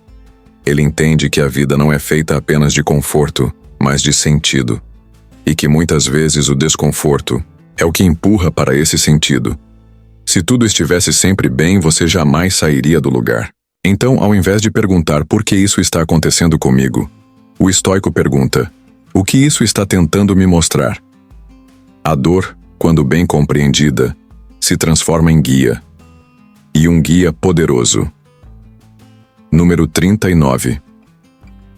Ele entende que a vida não é feita apenas de conforto, mas de sentido. E que muitas vezes o desconforto é o que empurra para esse sentido. Se tudo estivesse sempre bem, você jamais sairia do lugar. Então, ao invés de perguntar por que isso está acontecendo comigo, o estoico pergunta: o que isso está tentando me mostrar? A dor, quando bem compreendida, se transforma em guia. E um guia poderoso. Número 39.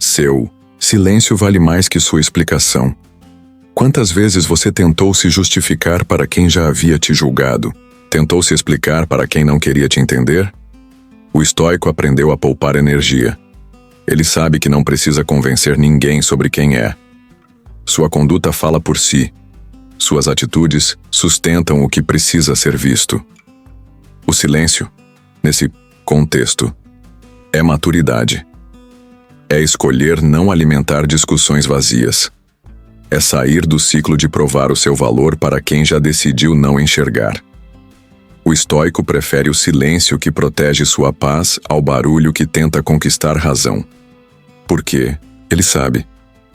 Seu silêncio vale mais que sua explicação. Quantas vezes você tentou se justificar para quem já havia te julgado? Tentou se explicar para quem não queria te entender? O estoico aprendeu a poupar energia. Ele sabe que não precisa convencer ninguém sobre quem é. Sua conduta fala por si. Suas atitudes sustentam o que precisa ser visto. O silêncio, nesse contexto, é maturidade. É escolher não alimentar discussões vazias. É sair do ciclo de provar o seu valor para quem já decidiu não enxergar. O estoico prefere o silêncio que protege sua paz ao barulho que tenta conquistar razão. Porque, ele sabe,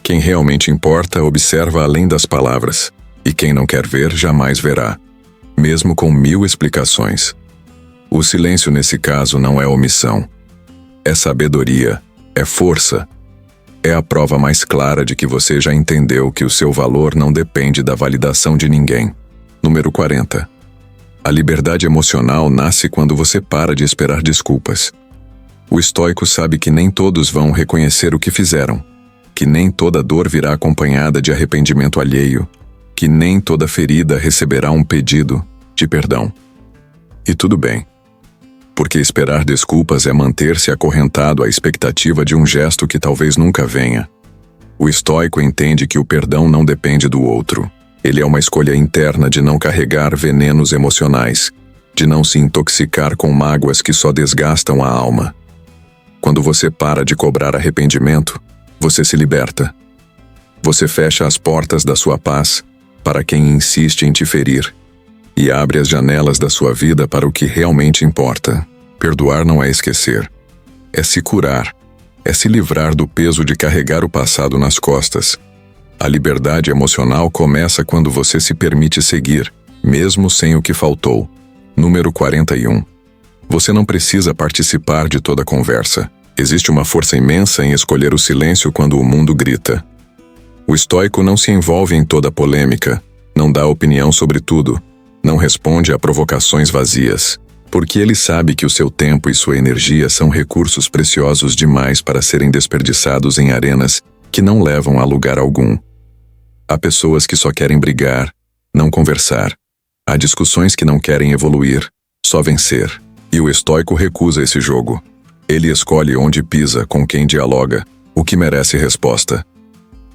quem realmente importa observa além das palavras, e quem não quer ver jamais verá, mesmo com 1000 explicações. O silêncio nesse caso não é omissão. É sabedoria, é força. É a prova mais clara de que você já entendeu que o seu valor não depende da validação de ninguém. Número 40. A liberdade emocional nasce quando você para de esperar desculpas. O estoico sabe que nem todos vão reconhecer o que fizeram, que nem toda dor virá acompanhada de arrependimento alheio, que nem toda ferida receberá um pedido de perdão. E tudo bem, porque esperar desculpas é manter-se acorrentado à expectativa de um gesto que talvez nunca venha. O estoico entende que o perdão não depende do outro. Ele é uma escolha interna de não carregar venenos emocionais, de não se intoxicar com mágoas que só desgastam a alma. Quando você para de cobrar arrependimento, você se liberta. Você fecha as portas da sua paz para quem insiste em te ferir e abre as janelas da sua vida para o que realmente importa. Perdoar não é esquecer, é se curar, é se livrar do peso de carregar o passado nas costas. A liberdade emocional começa quando você se permite seguir, mesmo sem o que faltou. Número 41. Você não precisa participar de toda a conversa. Existe uma força imensa em escolher o silêncio quando o mundo grita. O estoico não se envolve em toda polêmica, não dá opinião sobre tudo, não responde a provocações vazias, porque ele sabe que o seu tempo e sua energia são recursos preciosos demais para serem desperdiçados em arenas que não levam a lugar algum. Há pessoas que só querem brigar, não conversar. Há discussões que não querem evoluir, só vencer. E o estoico recusa esse jogo. Ele escolhe onde pisa, com quem dialoga, o que merece resposta.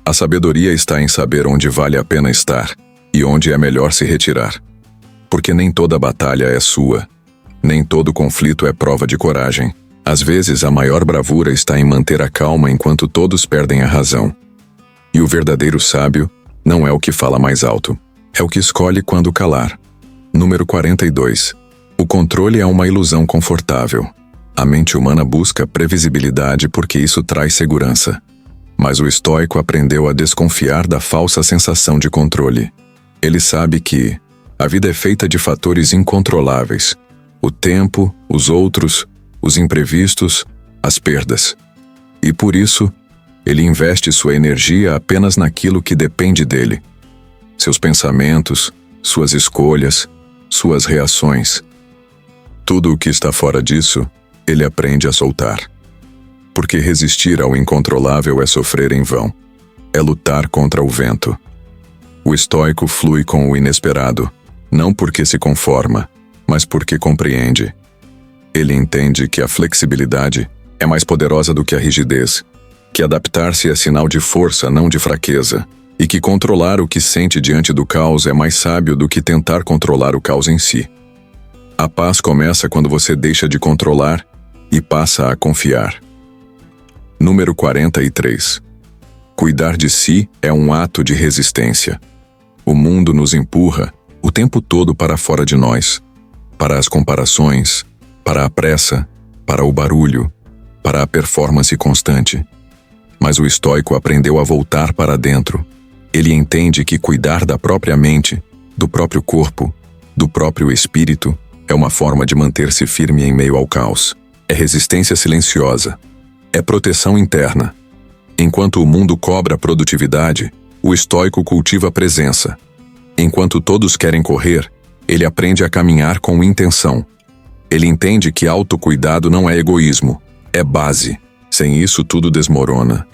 A sabedoria está em saber onde vale a pena estar e onde é melhor se retirar. Porque nem toda batalha é sua. Nem todo conflito é prova de coragem. Às vezes, a maior bravura está em manter a calma enquanto todos perdem a razão. E o verdadeiro sábio não é o que fala mais alto, é o que escolhe quando calar. Número 42. O controle é uma ilusão confortável. A mente humana busca previsibilidade porque isso traz segurança. Mas o estoico aprendeu a desconfiar da falsa sensação de controle. Ele sabe que a vida é feita de fatores incontroláveis. O tempo, os outros, os imprevistos, as perdas. E por isso, ele investe sua energia apenas naquilo que depende dele. Seus pensamentos, suas escolhas, suas reações. Tudo o que está fora disso, ele aprende a soltar. Porque resistir ao incontrolável é sofrer em vão. É lutar contra o vento. O estoico flui com o inesperado, não porque se conforma, mas porque compreende. Ele entende que a flexibilidade é mais poderosa do que a rigidez, que adaptar-se é sinal de força, não de fraqueza, e que controlar o que sente diante do caos é mais sábio do que tentar controlar o caos em si. A paz começa quando você deixa de controlar e passa a confiar. Número 43. Cuidar de si é um ato de resistência. O mundo nos empurra o tempo todo para fora de nós, para as comparações, para a pressa, para o barulho, para a performance constante. Mas o estoico aprendeu a voltar para dentro. Ele entende que cuidar da própria mente, do próprio corpo, do próprio espírito, é uma forma de manter-se firme em meio ao caos. É resistência silenciosa. É proteção interna. Enquanto o mundo cobra produtividade, o estoico cultiva presença. Enquanto todos querem correr, ele aprende a caminhar com intenção. Ele entende que autocuidado não é egoísmo, é base. Sem isso, tudo desmorona.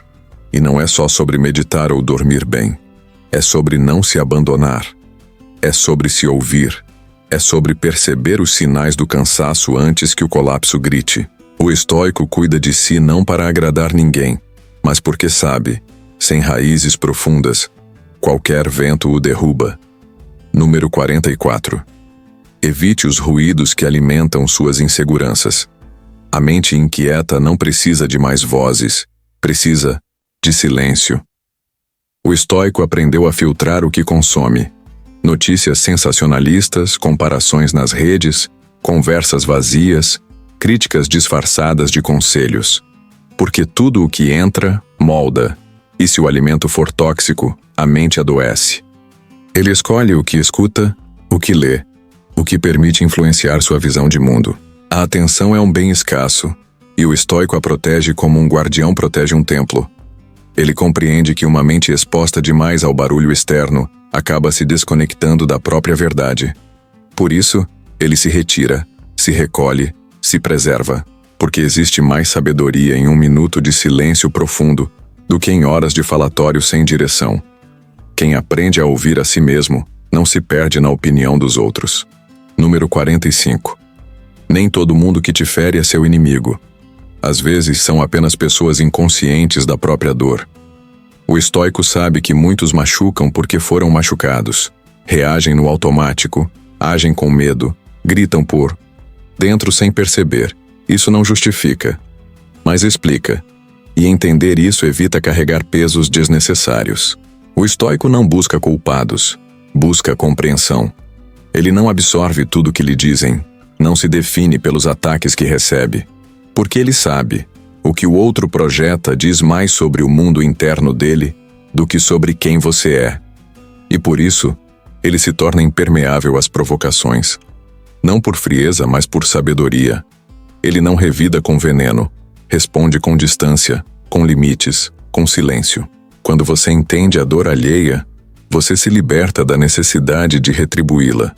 E não é só sobre meditar ou dormir bem. É sobre não se abandonar. É sobre se ouvir. É sobre perceber os sinais do cansaço antes que o colapso grite. O estoico cuida de si não para agradar ninguém, mas porque sabe, sem raízes profundas, qualquer vento o derruba. Número 44. Evite os ruídos que alimentam suas inseguranças. A mente inquieta não precisa de mais vozes, precisa de silêncio. O estoico aprendeu a filtrar o que consome. Notícias sensacionalistas, comparações nas redes, conversas vazias, críticas disfarçadas de conselhos. Porque tudo o que entra, molda. E se o alimento for tóxico, a mente adoece. Ele escolhe o que escuta, o que lê, o que permite influenciar sua visão de mundo. A atenção é um bem escasso, e o estoico a protege como um guardião protege um templo. Ele compreende que uma mente exposta demais ao barulho externo acaba se desconectando da própria verdade. Por isso, ele se retira, se recolhe, se preserva, porque existe mais sabedoria em um minuto de silêncio profundo do que em horas de falatório sem direção. Quem aprende a ouvir a si mesmo não se perde na opinião dos outros. Número 45. Nem todo mundo que te fere é seu inimigo. Às vezes são apenas pessoas inconscientes da própria dor. O estoico sabe que muitos machucam porque foram machucados. Reagem no automático, agem com medo, gritam por dentro sem perceber. Isso não justifica, mas explica. E entender isso evita carregar pesos desnecessários. O estoico não busca culpados, busca compreensão. Ele não absorve tudo que lhe dizem, não se define pelos ataques que recebe, porque ele sabe, o que o outro projeta diz mais sobre o mundo interno dele do que sobre quem você é. E por isso, ele se torna impermeável às provocações. Não por frieza, mas por sabedoria. Ele não revida com veneno, responde com distância, com limites, com silêncio. Quando você entende a dor alheia, você se liberta da necessidade de retribuí-la.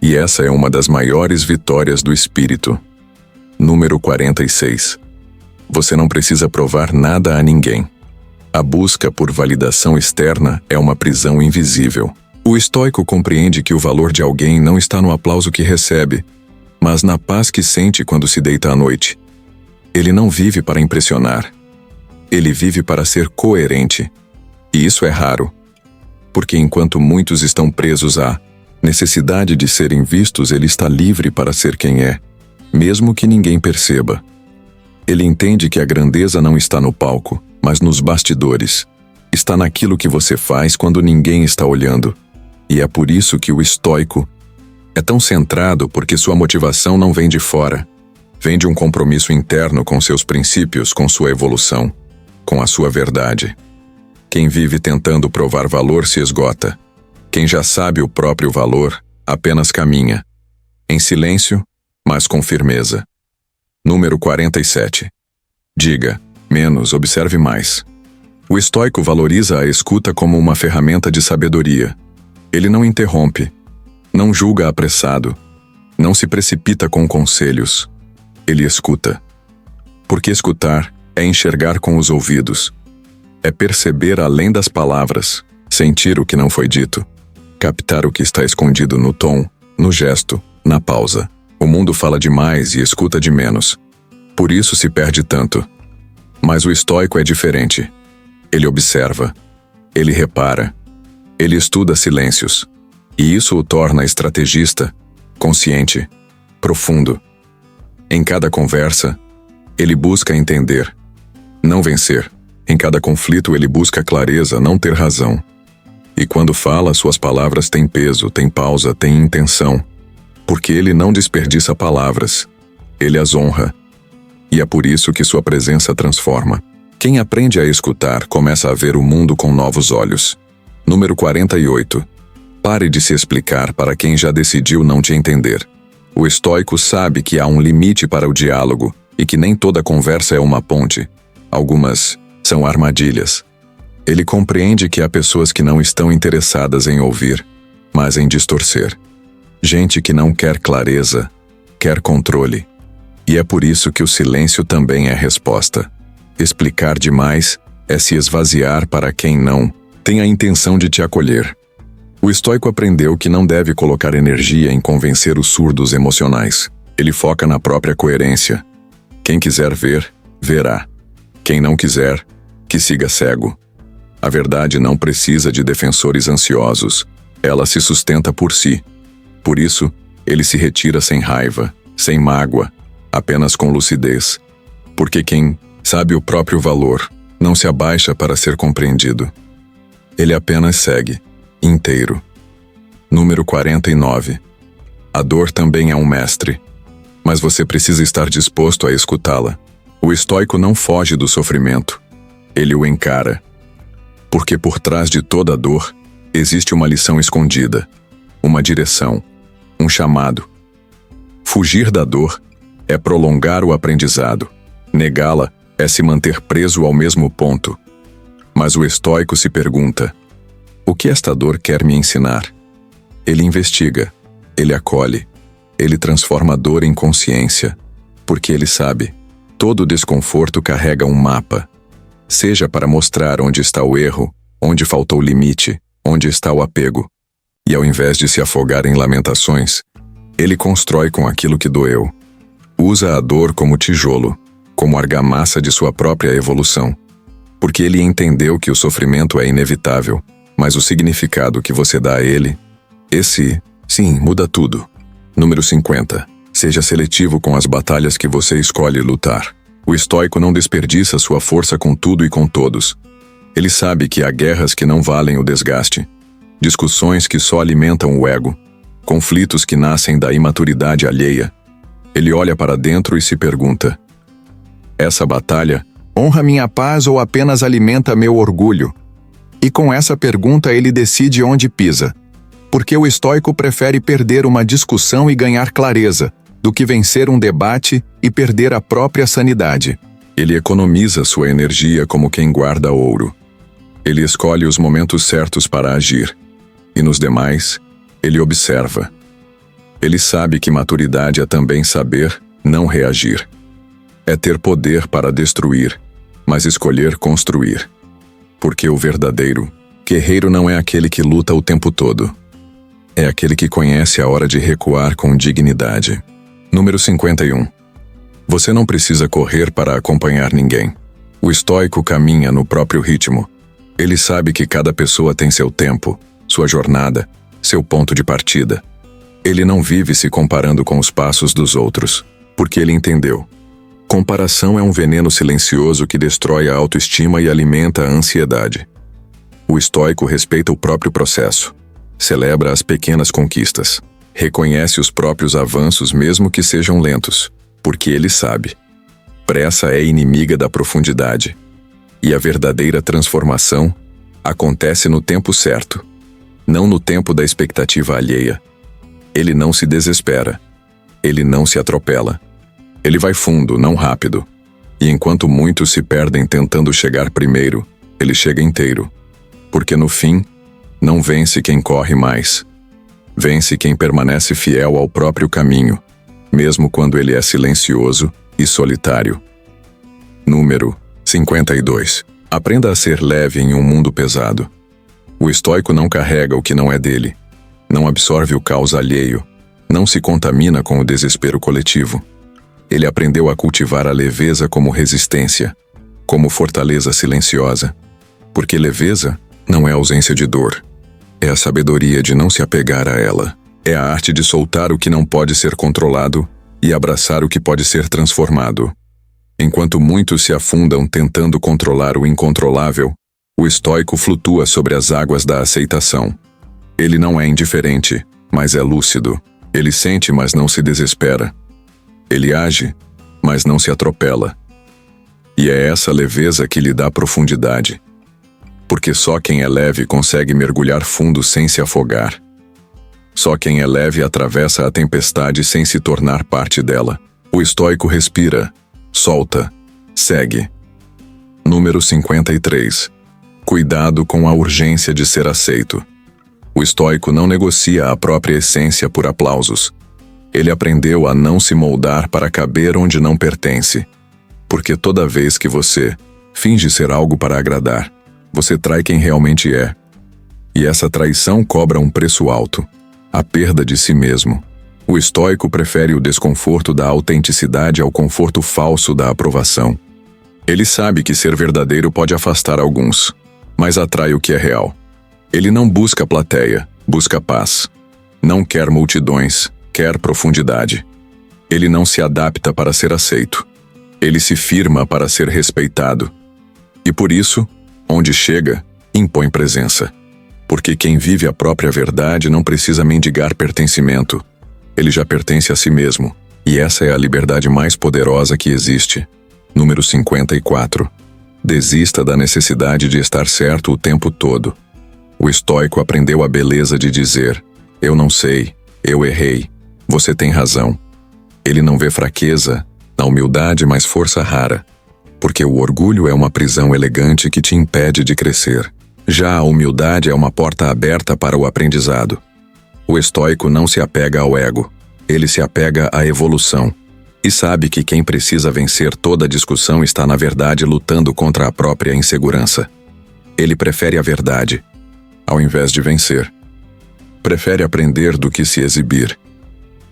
E essa é uma das maiores vitórias do espírito. Número 46. Você não precisa provar nada a ninguém. A busca por validação externa é uma prisão invisível. O estoico compreende que o valor de alguém não está no aplauso que recebe, mas na paz que sente quando se deita à noite. Ele não vive para impressionar. Ele vive para ser coerente. E isso é raro, porque enquanto muitos estão presos à necessidade de serem vistos, ele está livre para ser quem é, mesmo que ninguém perceba. Ele entende que a grandeza não está no palco, mas nos bastidores. Está naquilo que você faz quando ninguém está olhando. E é por isso que o estoico é tão centrado, porque sua motivação não vem de fora. Vem de um compromisso interno com seus princípios, com sua evolução, com a sua verdade. Quem vive tentando provar valor se esgota. Quem já sabe o próprio valor apenas caminha, em silêncio, mas com firmeza. Número 47. Diga menos, observe mais. O estoico valoriza a escuta como uma ferramenta de sabedoria. Ele não interrompe, não julga apressado, não se precipita com conselhos. Ele escuta. Porque escutar é enxergar com os ouvidos. É perceber além das palavras, sentir o que não foi dito, captar o que está escondido no tom, no gesto, na pausa. O mundo fala demais e escuta de menos. Por isso se perde tanto. Mas o estoico é diferente. Ele observa, ele repara, ele estuda silêncios. E isso o torna estrategista, consciente, profundo. Em cada conversa, ele busca entender, não vencer. Em cada conflito ele busca clareza, não ter razão. E quando fala, suas palavras têm peso, têm pausa, têm intenção. Porque ele não desperdiça palavras, ele as honra. E é por isso que sua presença transforma. Quem aprende a escutar começa a ver o mundo com novos olhos. Número 48. Pare de se explicar para quem já decidiu não te entender. O estoico sabe que há um limite para o diálogo e que nem toda conversa é uma ponte. Algumas são armadilhas. Ele compreende que há pessoas que não estão interessadas em ouvir, mas em distorcer. Gente que não quer clareza, quer controle. E é por isso que o silêncio também é resposta. Explicar demais é se esvaziar para quem não tem a intenção de te acolher. O estoico aprendeu que não deve colocar energia em convencer os surdos emocionais. Ele foca na própria coerência. Quem quiser ver, verá. Quem não quiser, que siga cego. A verdade não precisa de defensores ansiosos. Ela se sustenta por si. Por isso, ele se retira sem raiva, sem mágoa, apenas com lucidez. Porque quem sabe o próprio valor não se abaixa para ser compreendido. Ele apenas segue, inteiro. Número 49. A dor também é um mestre, mas você precisa estar disposto a escutá-la. O estoico não foge do sofrimento, ele o encara. Porque por trás de toda dor, existe uma lição escondida, uma direção, um chamado. Fugir da dor é prolongar o aprendizado. Negá-la é se manter preso ao mesmo ponto. Mas o estoico se pergunta: o que esta dor quer me ensinar? Ele investiga, ele acolhe, ele transforma a dor em consciência, porque ele sabe, todo desconforto carrega um mapa, seja para mostrar onde está o erro, onde faltou o limite, onde está o apego. E ao invés de se afogar em lamentações, ele constrói com aquilo que doeu. Usa a dor como tijolo, como argamassa de sua própria evolução. Porque ele entendeu que o sofrimento é inevitável, mas o significado que você dá a ele, esse, sim, muda tudo. Número 50. Seja seletivo com as batalhas que você escolhe lutar. O estoico não desperdiça sua força com tudo e com todos. Ele sabe que há guerras que não valem o desgaste, discussões que só alimentam o ego, conflitos que nascem da imaturidade alheia. Ele olha para dentro e se pergunta: essa batalha honra minha paz ou apenas alimenta meu orgulho? E com essa pergunta ele decide onde pisa. Porque o estoico prefere perder uma discussão e ganhar clareza, do que vencer um debate e perder a própria sanidade. Ele economiza sua energia como quem guarda ouro. Ele escolhe os momentos certos para agir. E nos demais, ele observa. Ele sabe que maturidade é também saber não reagir. É ter poder para destruir, mas escolher construir. Porque o verdadeiro guerreiro não é aquele que luta o tempo todo. É aquele que conhece a hora de recuar com dignidade. Número 51. Você não precisa correr para acompanhar ninguém. O estoico caminha no próprio ritmo. Ele sabe que cada pessoa tem seu tempo, sua jornada, seu ponto de partida. Ele não vive se comparando com os passos dos outros, porque ele entendeu. Comparação é um veneno silencioso que destrói a autoestima e alimenta a ansiedade. O estoico respeita o próprio processo, celebra as pequenas conquistas, reconhece os próprios avanços mesmo que sejam lentos, porque ele sabe. Pressa é inimiga da profundidade. E a verdadeira transformação acontece no tempo certo, não no tempo da expectativa alheia. Ele não se desespera. Ele não se atropela. Ele vai fundo, não rápido. E enquanto muitos se perdem tentando chegar primeiro, ele chega inteiro. Porque no fim, não vence quem corre mais. Vence quem permanece fiel ao próprio caminho, mesmo quando ele é silencioso e solitário. Número 52. Aprenda a ser leve em um mundo pesado. O estoico não carrega o que não é dele, não absorve o caos alheio, não se contamina com o desespero coletivo. Ele aprendeu a cultivar a leveza como resistência, como fortaleza silenciosa. Porque leveza não é ausência de dor. É a sabedoria de não se apegar a ela. É a arte de soltar o que não pode ser controlado e abraçar o que pode ser transformado. Enquanto muitos se afundam tentando controlar o incontrolável, o estoico flutua sobre as águas da aceitação. Ele não é indiferente, mas é lúcido. Ele sente, mas não se desespera. Ele age, mas não se atropela. E é essa leveza que lhe dá profundidade. Porque só quem é leve consegue mergulhar fundo sem se afogar. Só quem é leve atravessa a tempestade sem se tornar parte dela. O estoico respira, solta, segue. Número 53. Cuidado com a urgência de ser aceito. O estoico não negocia a própria essência por aplausos. Ele aprendeu a não se moldar para caber onde não pertence. Porque toda vez que você finge ser algo para agradar, você trai quem realmente é. E essa traição cobra um preço alto, a perda de si mesmo. O estoico prefere o desconforto da autenticidade ao conforto falso da aprovação. Ele sabe que ser verdadeiro pode afastar alguns, mas atrai o que é real. Ele não busca plateia, busca paz. Não quer multidões, quer profundidade. Ele não se adapta para ser aceito. Ele se firma para ser respeitado. E por isso, onde chega, impõe presença. Porque quem vive a própria verdade não precisa mendigar pertencimento. Ele já pertence a si mesmo. E essa é a liberdade mais poderosa que existe. Número 54. Desista da necessidade de estar certo o tempo todo. O estoico aprendeu a beleza de dizer: eu não sei, eu errei, você tem razão. Ele não vê fraqueza na humildade, mas força rara. porque o orgulho é uma prisão elegante que te impede de crescer. Já a humildade é uma porta aberta para o aprendizado. O estoico não se apega ao ego, ele se apega à evolução. E sabe que quem precisa vencer toda discussão está na verdade lutando contra a própria insegurança. Ele prefere a verdade, ao invés de vencer. Prefere aprender do que se exibir.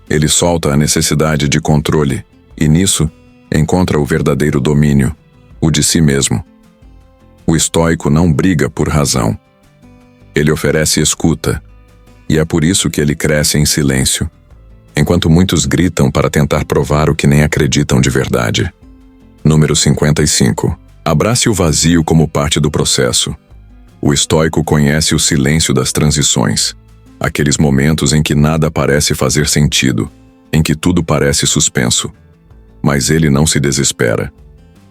Ele solta a necessidade de controle, e nisso encontra o verdadeiro domínio, o de si mesmo. O estoico não briga por razão. Ele oferece escuta, e é por isso que ele cresce em silêncio, enquanto muitos gritam para tentar provar o que nem acreditam de verdade. Número 55. Abrace o vazio como parte do processo. O estoico conhece o silêncio das transições, aqueles momentos em que nada parece fazer sentido, em que tudo parece suspenso. Mas ele não se desespera.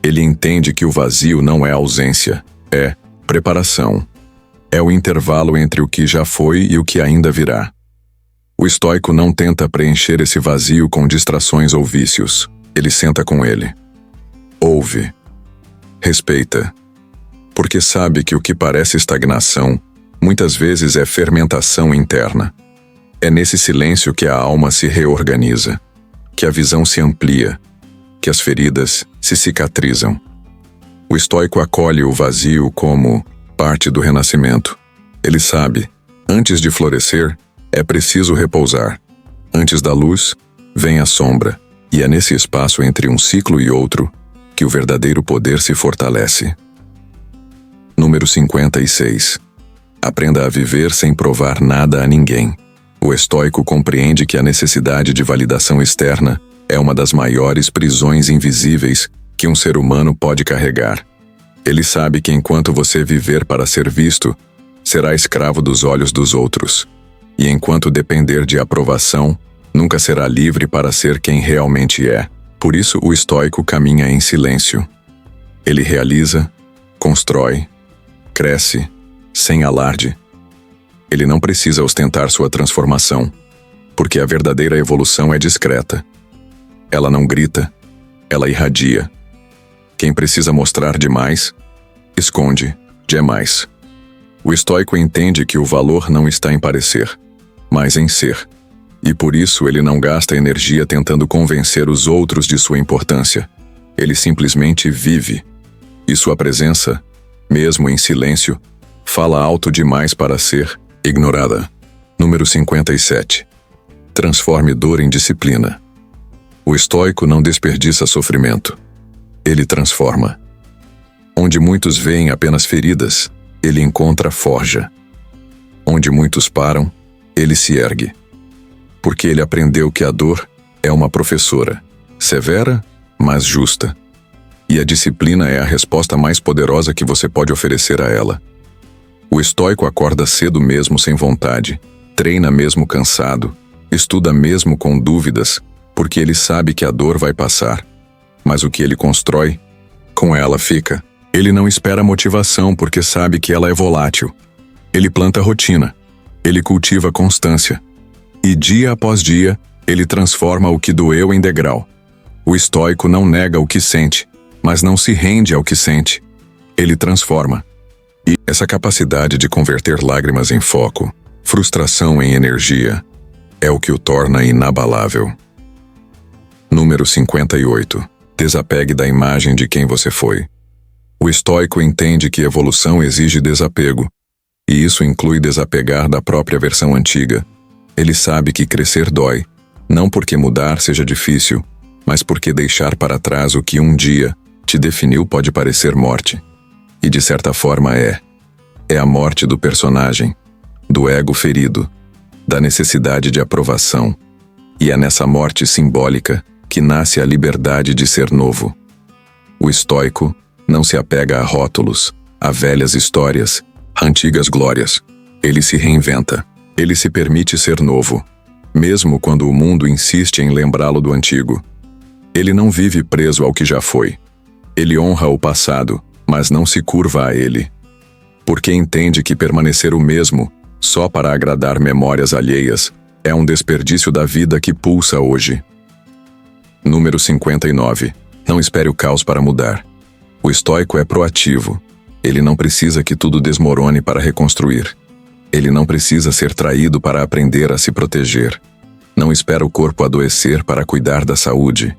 Ele entende que o vazio não é ausência, é preparação. É o intervalo entre o que já foi e o que ainda virá. O estoico não tenta preencher esse vazio com distrações ou vícios. Ele senta com ele. Ouve. Respeita. Porque sabe que o que parece estagnação, muitas vezes é fermentação interna. É nesse silêncio que a alma se reorganiza, que a visão se amplia, que as feridas se cicatrizam. O estoico acolhe o vazio como parte do renascimento. Ele sabe, antes de florescer, é preciso repousar. Antes da luz, vem a sombra, e é nesse espaço entre um ciclo e outro que o verdadeiro poder se fortalece. Número 56. Aprenda a viver sem provar nada a ninguém. O estoico compreende que a necessidade de validação externa é uma das maiores prisões invisíveis que um ser humano pode carregar. Ele sabe que enquanto você viver para ser visto, será escravo dos olhos dos outros. E enquanto depender de aprovação, nunca será livre para ser quem realmente é. Por isso o estoico caminha em silêncio. Ele realiza, constrói, cresce, sem alarde. Ele não precisa ostentar sua transformação, porque a verdadeira evolução é discreta. Ela não grita, ela irradia. Quem precisa mostrar demais, esconde demais. O estoico entende que o valor não está em parecer, mas em ser. E por isso ele não gasta energia tentando convencer os outros de sua importância. Ele simplesmente vive. E sua presença, mesmo em silêncio, fala alto demais para ser ignorada. Número 57. Transforme dor em disciplina. O estoico não desperdiça sofrimento. Ele transforma. Onde muitos veem apenas feridas, ele encontra forja. Onde muitos param, ele se ergue. Porque ele aprendeu que a dor é uma professora, severa, mas justa. E a disciplina é a resposta mais poderosa que você pode oferecer a ela. O estoico acorda cedo mesmo sem vontade, treina mesmo cansado, estuda mesmo com dúvidas, porque ele sabe que a dor vai passar. Mas o que ele constrói, com ela fica. Ele não espera motivação porque sabe que ela é volátil. Ele planta rotina. Ele cultiva constância. E dia após dia, ele transforma o que doeu em degrau. O estoico não nega o que sente, mas não se rende ao que sente. Ele transforma. E essa capacidade de converter lágrimas em foco, frustração em energia, é o que o torna inabalável. Número 58. Desapegue da imagem de quem você foi. O estoico entende que evolução exige desapego, e isso inclui desapegar da própria versão antiga. Ele sabe que crescer dói, não porque mudar seja difícil, mas porque deixar para trás o que um dia te definiu pode parecer morte. E de certa forma é. É a morte do personagem, do ego ferido, da necessidade de aprovação. E é nessa morte simbólica que nasce a liberdade de ser novo. O estoico não se apega a rótulos, a velhas histórias, a antigas glórias. Ele se reinventa. Ele se permite ser novo, mesmo quando o mundo insiste em lembrá-lo do antigo. Ele não vive preso ao que já foi. Ele honra o passado, mas não se curva a ele. Porque entende que permanecer o mesmo, só para agradar memórias alheias, é um desperdício da vida que pulsa hoje. Número 59. Não espere o caos para mudar. O estoico é proativo. Ele não precisa que tudo desmorone para reconstruir. Ele não precisa ser traído para aprender a se proteger. Não espera o corpo adoecer para cuidar da saúde.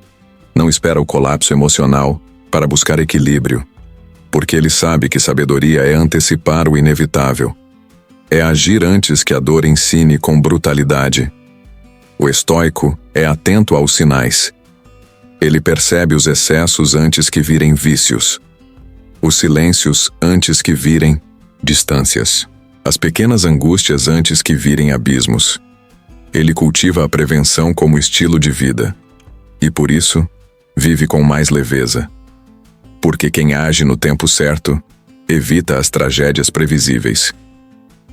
Não espera o colapso emocional para buscar equilíbrio. Porque ele sabe que sabedoria é antecipar o inevitável. É agir antes que a dor ensine com brutalidade. O estoico é atento aos sinais. Ele percebe os excessos antes que virem vícios. Os silêncios antes que virem distâncias. As pequenas angústias antes que virem abismos. Ele cultiva a prevenção como estilo de vida. E por isso, vive com mais leveza. Porque quem age no tempo certo, evita as tragédias previsíveis.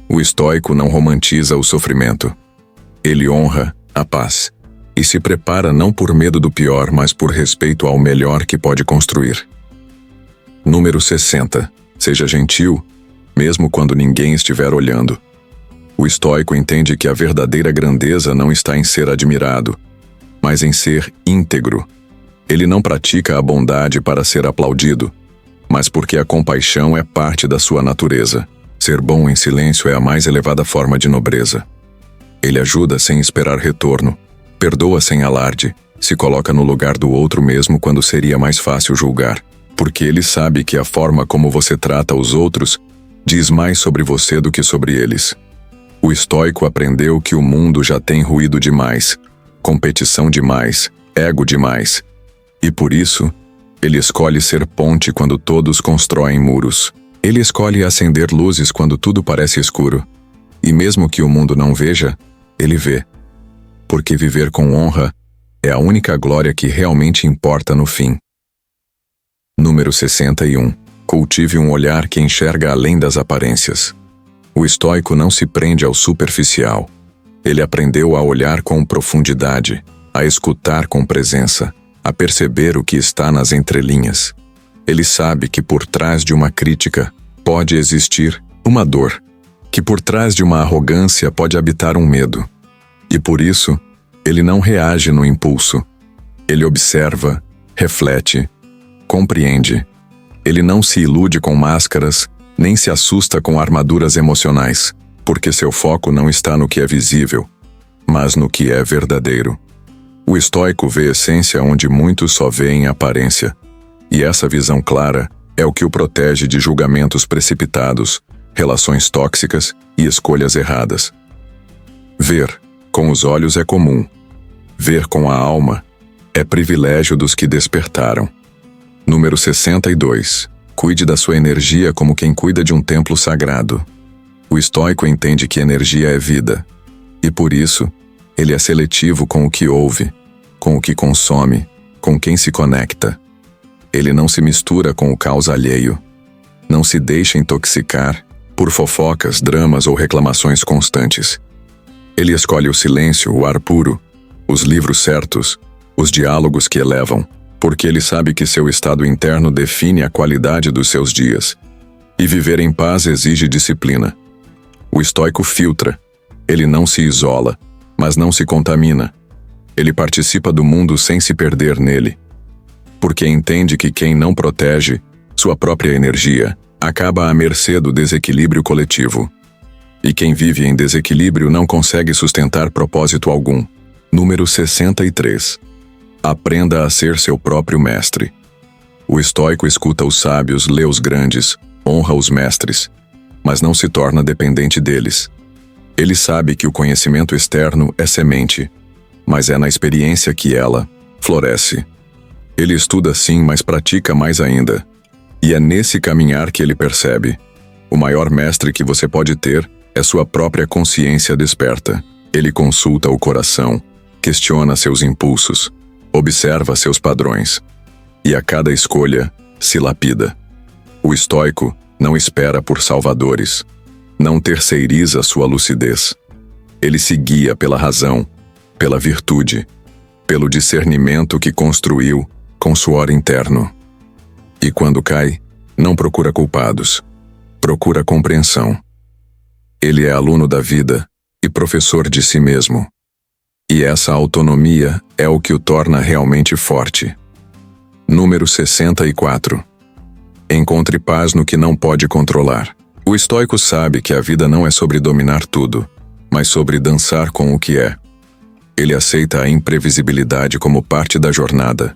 O estoico não romantiza o sofrimento. Ele honra a paz. E se prepara não por medo do pior, mas por respeito ao melhor que pode construir. Número 60. Seja gentil, mesmo quando ninguém estiver olhando. O estoico entende que a verdadeira grandeza não está em ser admirado, mas em ser íntegro. Ele não pratica a bondade para ser aplaudido, mas porque a compaixão é parte da sua natureza. Ser bom em silêncio é a mais elevada forma de nobreza. Ele ajuda sem esperar retorno, perdoa sem alarde, se coloca no lugar do outro mesmo quando seria mais fácil julgar, porque ele sabe que a forma como você trata os outros diz mais sobre você do que sobre eles. O estoico aprendeu que o mundo já tem ruído demais, competição demais, ego demais. E por isso, ele escolhe ser ponte quando todos constroem muros. Ele escolhe acender luzes quando tudo parece escuro. E mesmo que o mundo não veja, ele vê. Porque viver com honra é a única glória que realmente importa no fim. Número 61. Cultive um olhar que enxerga além das aparências. O estoico não se prende ao superficial. Ele aprendeu a olhar com profundidade, a escutar com presença, a perceber o que está nas entrelinhas. Ele sabe que por trás de uma crítica pode existir uma dor, que por trás de uma arrogância pode habitar um medo. E por isso, ele não reage no impulso. Ele observa, reflete, compreende. Ele não se ilude com máscaras, nem se assusta com armaduras emocionais, porque seu foco não está no que é visível, mas no que é verdadeiro. O estoico vê essência onde muitos só veem aparência, e essa visão clara é o que o protege de julgamentos precipitados, relações tóxicas e escolhas erradas. Ver com os olhos é comum. Ver com a alma é privilégio dos que despertaram. Número 62. Cuide da sua energia como quem cuida de um templo sagrado. O estoico entende que energia é vida, e por isso, ele é seletivo com o que ouve, com o que consome, com quem se conecta. Ele não se mistura com o caos alheio. Não se deixa intoxicar por fofocas, dramas ou reclamações constantes. Ele escolhe o silêncio, o ar puro, os livros certos, os diálogos que elevam, porque ele sabe que seu estado interno define a qualidade dos seus dias. E viver em paz exige disciplina. O estoico filtra. Ele não se isola, mas não se contamina. Ele participa do mundo sem se perder nele. Porque entende que quem não protege sua própria energia acaba à mercê do desequilíbrio coletivo. E quem vive em desequilíbrio não consegue sustentar propósito algum. Número 63. Aprenda a ser seu próprio mestre. O estoico escuta os sábios, lê os grandes, honra os mestres, mas não se torna dependente deles. Ele sabe que o conhecimento externo é semente, mas é na experiência que ela floresce. Ele estuda sim, mas pratica mais ainda. E é nesse caminhar que ele percebe: o maior mestre que você pode ter é sua própria consciência desperta. Ele consulta o coração, questiona seus impulsos, observa seus padrões, e a cada escolha se lapida. O estoico não espera por salvadores, não terceiriza sua lucidez. Ele se guia pela razão, pela virtude, pelo discernimento que construiu com suor interno. E quando cai, não procura culpados, procura compreensão. Ele é aluno da vida e professor de si mesmo. E essa autonomia é o que o torna realmente forte. Número 64. Encontre paz no que não pode controlar. O estoico sabe que a vida não é sobre dominar tudo, mas sobre dançar com o que é. Ele aceita a imprevisibilidade como parte da jornada.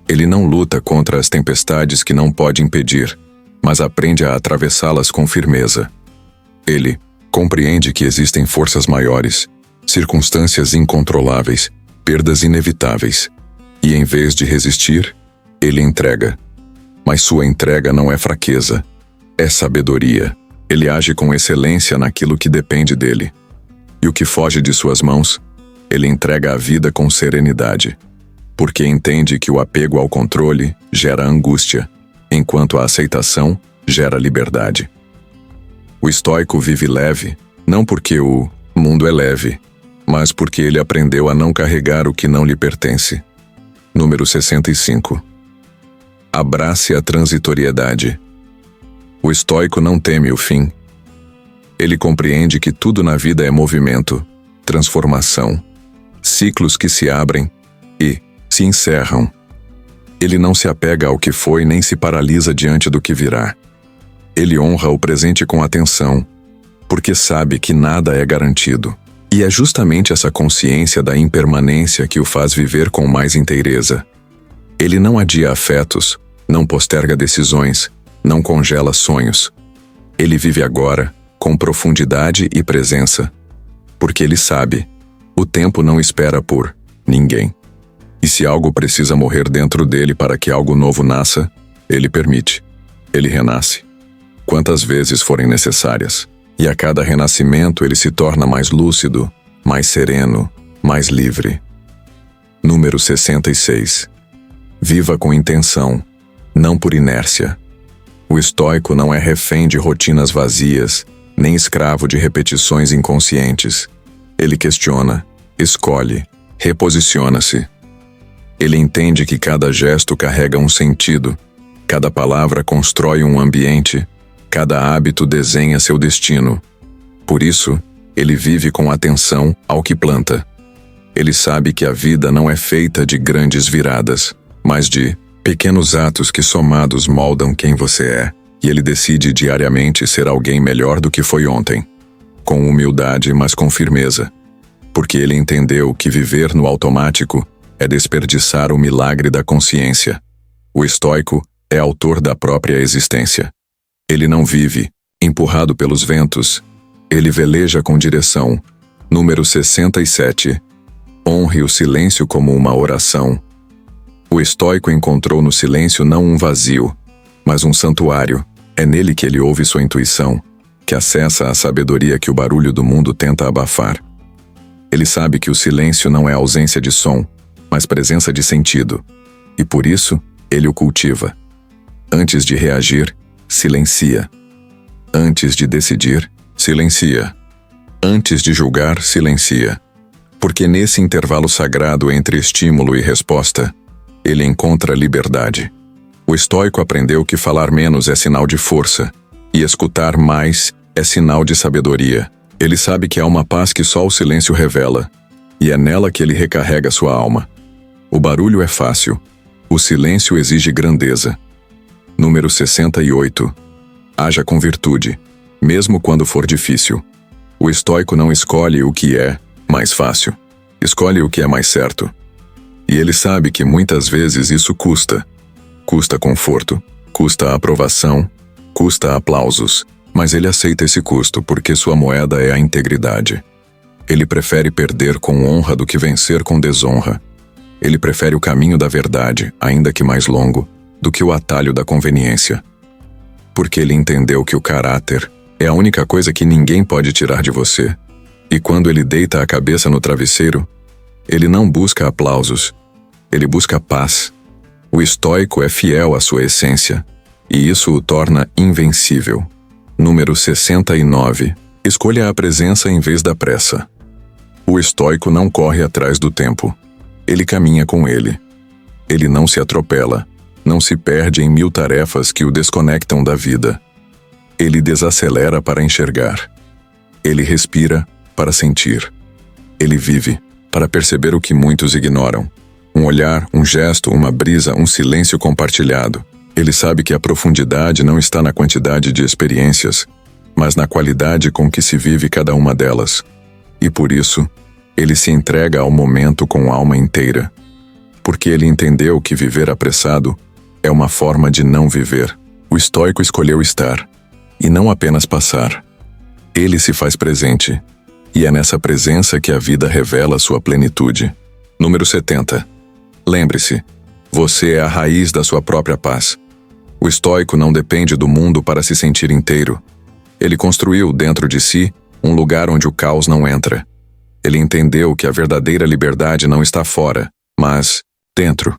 Ele não luta contra as tempestades que não pode impedir, mas aprende a atravessá-las com firmeza. Ele compreende que existem forças maiores, circunstâncias incontroláveis, perdas inevitáveis. E em vez de resistir, ele entrega. Mas sua entrega não é fraqueza, é sabedoria. Ele age com excelência naquilo que depende dele. E o que foge de suas mãos, ele entrega a vida com serenidade, porque entende que o apego ao controle gera angústia, enquanto a aceitação gera liberdade. O estoico vive leve, não porque o mundo é leve, mas porque ele aprendeu a não carregar o que não lhe pertence. Número 65. Abrace a transitoriedade. O estoico não teme o fim. Ele compreende que tudo na vida é movimento, transformação, ciclos que se abrem e se encerram. Ele não se apega ao que foi nem se paralisa diante do que virá. Ele honra o presente com atenção, porque sabe que nada é garantido. E é justamente essa consciência da impermanência que o faz viver com mais inteireza. Ele não adia afetos, não posterga decisões, não congela sonhos. Ele vive agora, com profundidade e presença. Porque ele sabe, o tempo não espera por ninguém. E se algo precisa morrer dentro dele para que algo novo nasça, ele permite. Ele renasce, quantas vezes forem necessárias. E a cada renascimento ele se torna mais lúcido, mais sereno, mais livre. Número 66. Viva com intenção, não por inércia. O estoico não é refém de rotinas vazias, nem escravo de repetições inconscientes. Ele questiona, escolhe, reposiciona-se. Ele entende que cada gesto carrega um sentido, cada palavra constrói um ambiente, cada hábito desenha seu destino. Por isso, ele vive com atenção ao que planta. Ele sabe que a vida não é feita de grandes viradas, mas de pequenos atos que somados moldam quem você é, e ele decide diariamente ser alguém melhor do que foi ontem, com humildade, mas com firmeza, porque ele entendeu que viver no automático é desperdiçar o milagre da consciência. O estoico é autor da própria existência. Ele não vive, empurrado pelos ventos, ele veleja com direção. Número 67. Honre o silêncio como uma oração. O estoico encontrou no silêncio não um vazio, mas um santuário. É nele que ele ouve sua intuição, que acessa a sabedoria que o barulho do mundo tenta abafar. Ele sabe que o silêncio não é ausência de som, mas presença de sentido, e por isso ele o cultiva. Antes de reagir, silencia. Antes de decidir, silencia. Antes de julgar, silencia. Porque nesse intervalo sagrado entre estímulo e resposta, ele encontra liberdade. O estoico aprendeu que falar menos é sinal de força, e escutar mais é sinal de sabedoria. Ele sabe que há uma paz que só o silêncio revela, e é nela que ele recarrega sua alma. O barulho é fácil, o silêncio exige grandeza. Número 68. Haja com virtude, mesmo quando for difícil. O estoico não escolhe o que é mais fácil, escolhe o que é mais certo. E ele sabe que muitas vezes isso custa. Custa conforto, custa aprovação, custa aplausos, mas ele aceita esse custo porque sua moeda é a integridade. Ele prefere perder com honra do que vencer com desonra. Ele prefere o caminho da verdade, ainda que mais longo, do que o atalho da conveniência. Porque ele entendeu que o caráter é a única coisa que ninguém pode tirar de você. E quando ele deita a cabeça no travesseiro, ele não busca aplausos, ele busca paz. O estoico é fiel à sua essência, e isso o torna invencível. Número 69. Escolha a presença em vez da pressa. O estoico não corre atrás do tempo. Ele caminha com ele. Ele não se atropela, não se perde em mil tarefas que o desconectam da vida. Ele desacelera para enxergar. Ele respira para sentir. Ele vive para perceber o que muitos ignoram. Um olhar, um gesto, uma brisa, um silêncio compartilhado. Ele sabe que a profundidade não está na quantidade de experiências, mas na qualidade com que se vive cada uma delas. E por isso, ele se entrega ao momento com alma inteira. Porque ele entendeu que viver apressado é uma forma de não viver. O estoico escolheu estar, e não apenas passar. Ele se faz presente, e é nessa presença que a vida revela sua plenitude. Número 70. Lembre-se, você é a raiz da sua própria paz. O estoico não depende do mundo para se sentir inteiro. Ele construiu dentro de si um lugar onde o caos não entra. Ele entendeu que a verdadeira liberdade não está fora, mas dentro.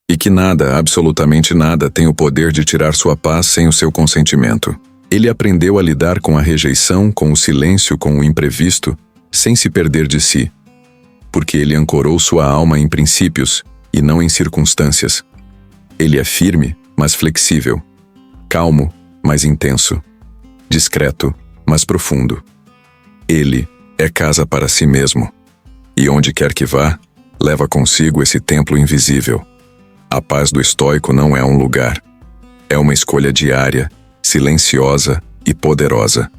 E que nada, absolutamente nada, tem o poder de tirar sua paz sem o seu consentimento. Ele aprendeu a lidar com a rejeição, com o silêncio, com o imprevisto, sem se perder de si. Porque ele ancorou sua alma em princípios e não em circunstâncias. Ele é firme, mas flexível. Calmo, mas intenso. Discreto, mas profundo. Ele é casa para si mesmo. E onde quer que vá, leva consigo esse templo invisível. A paz do estoico não é um lugar. É uma escolha diária, silenciosa e poderosa.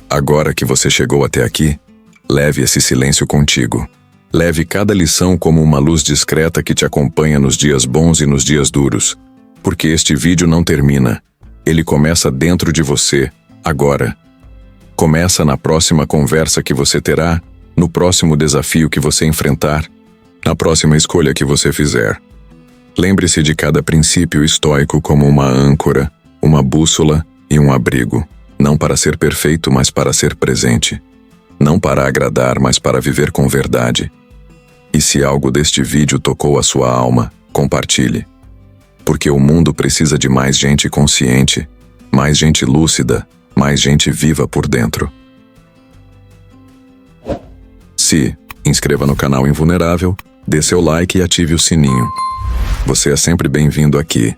Agora que você chegou até aqui, leve esse silêncio contigo. Leve cada lição como uma luz discreta que te acompanha nos dias bons e nos dias duros. Porque este vídeo não termina. Ele começa dentro de você, agora. Começa na próxima conversa que você terá, no próximo desafio que você enfrentar, na próxima escolha que você fizer. Lembre-se de cada princípio estoico como uma âncora, uma bússola e um abrigo, não para ser perfeito, mas para ser presente. Não para agradar, mas para viver com verdade. E se algo deste vídeo tocou a sua alma, compartilhe. Porque o mundo precisa de mais gente consciente, mais gente lúcida, mais gente viva por dentro. Se inscreva no canal Invulnerável, dê seu like e ative o sininho. Você é sempre bem-vindo aqui.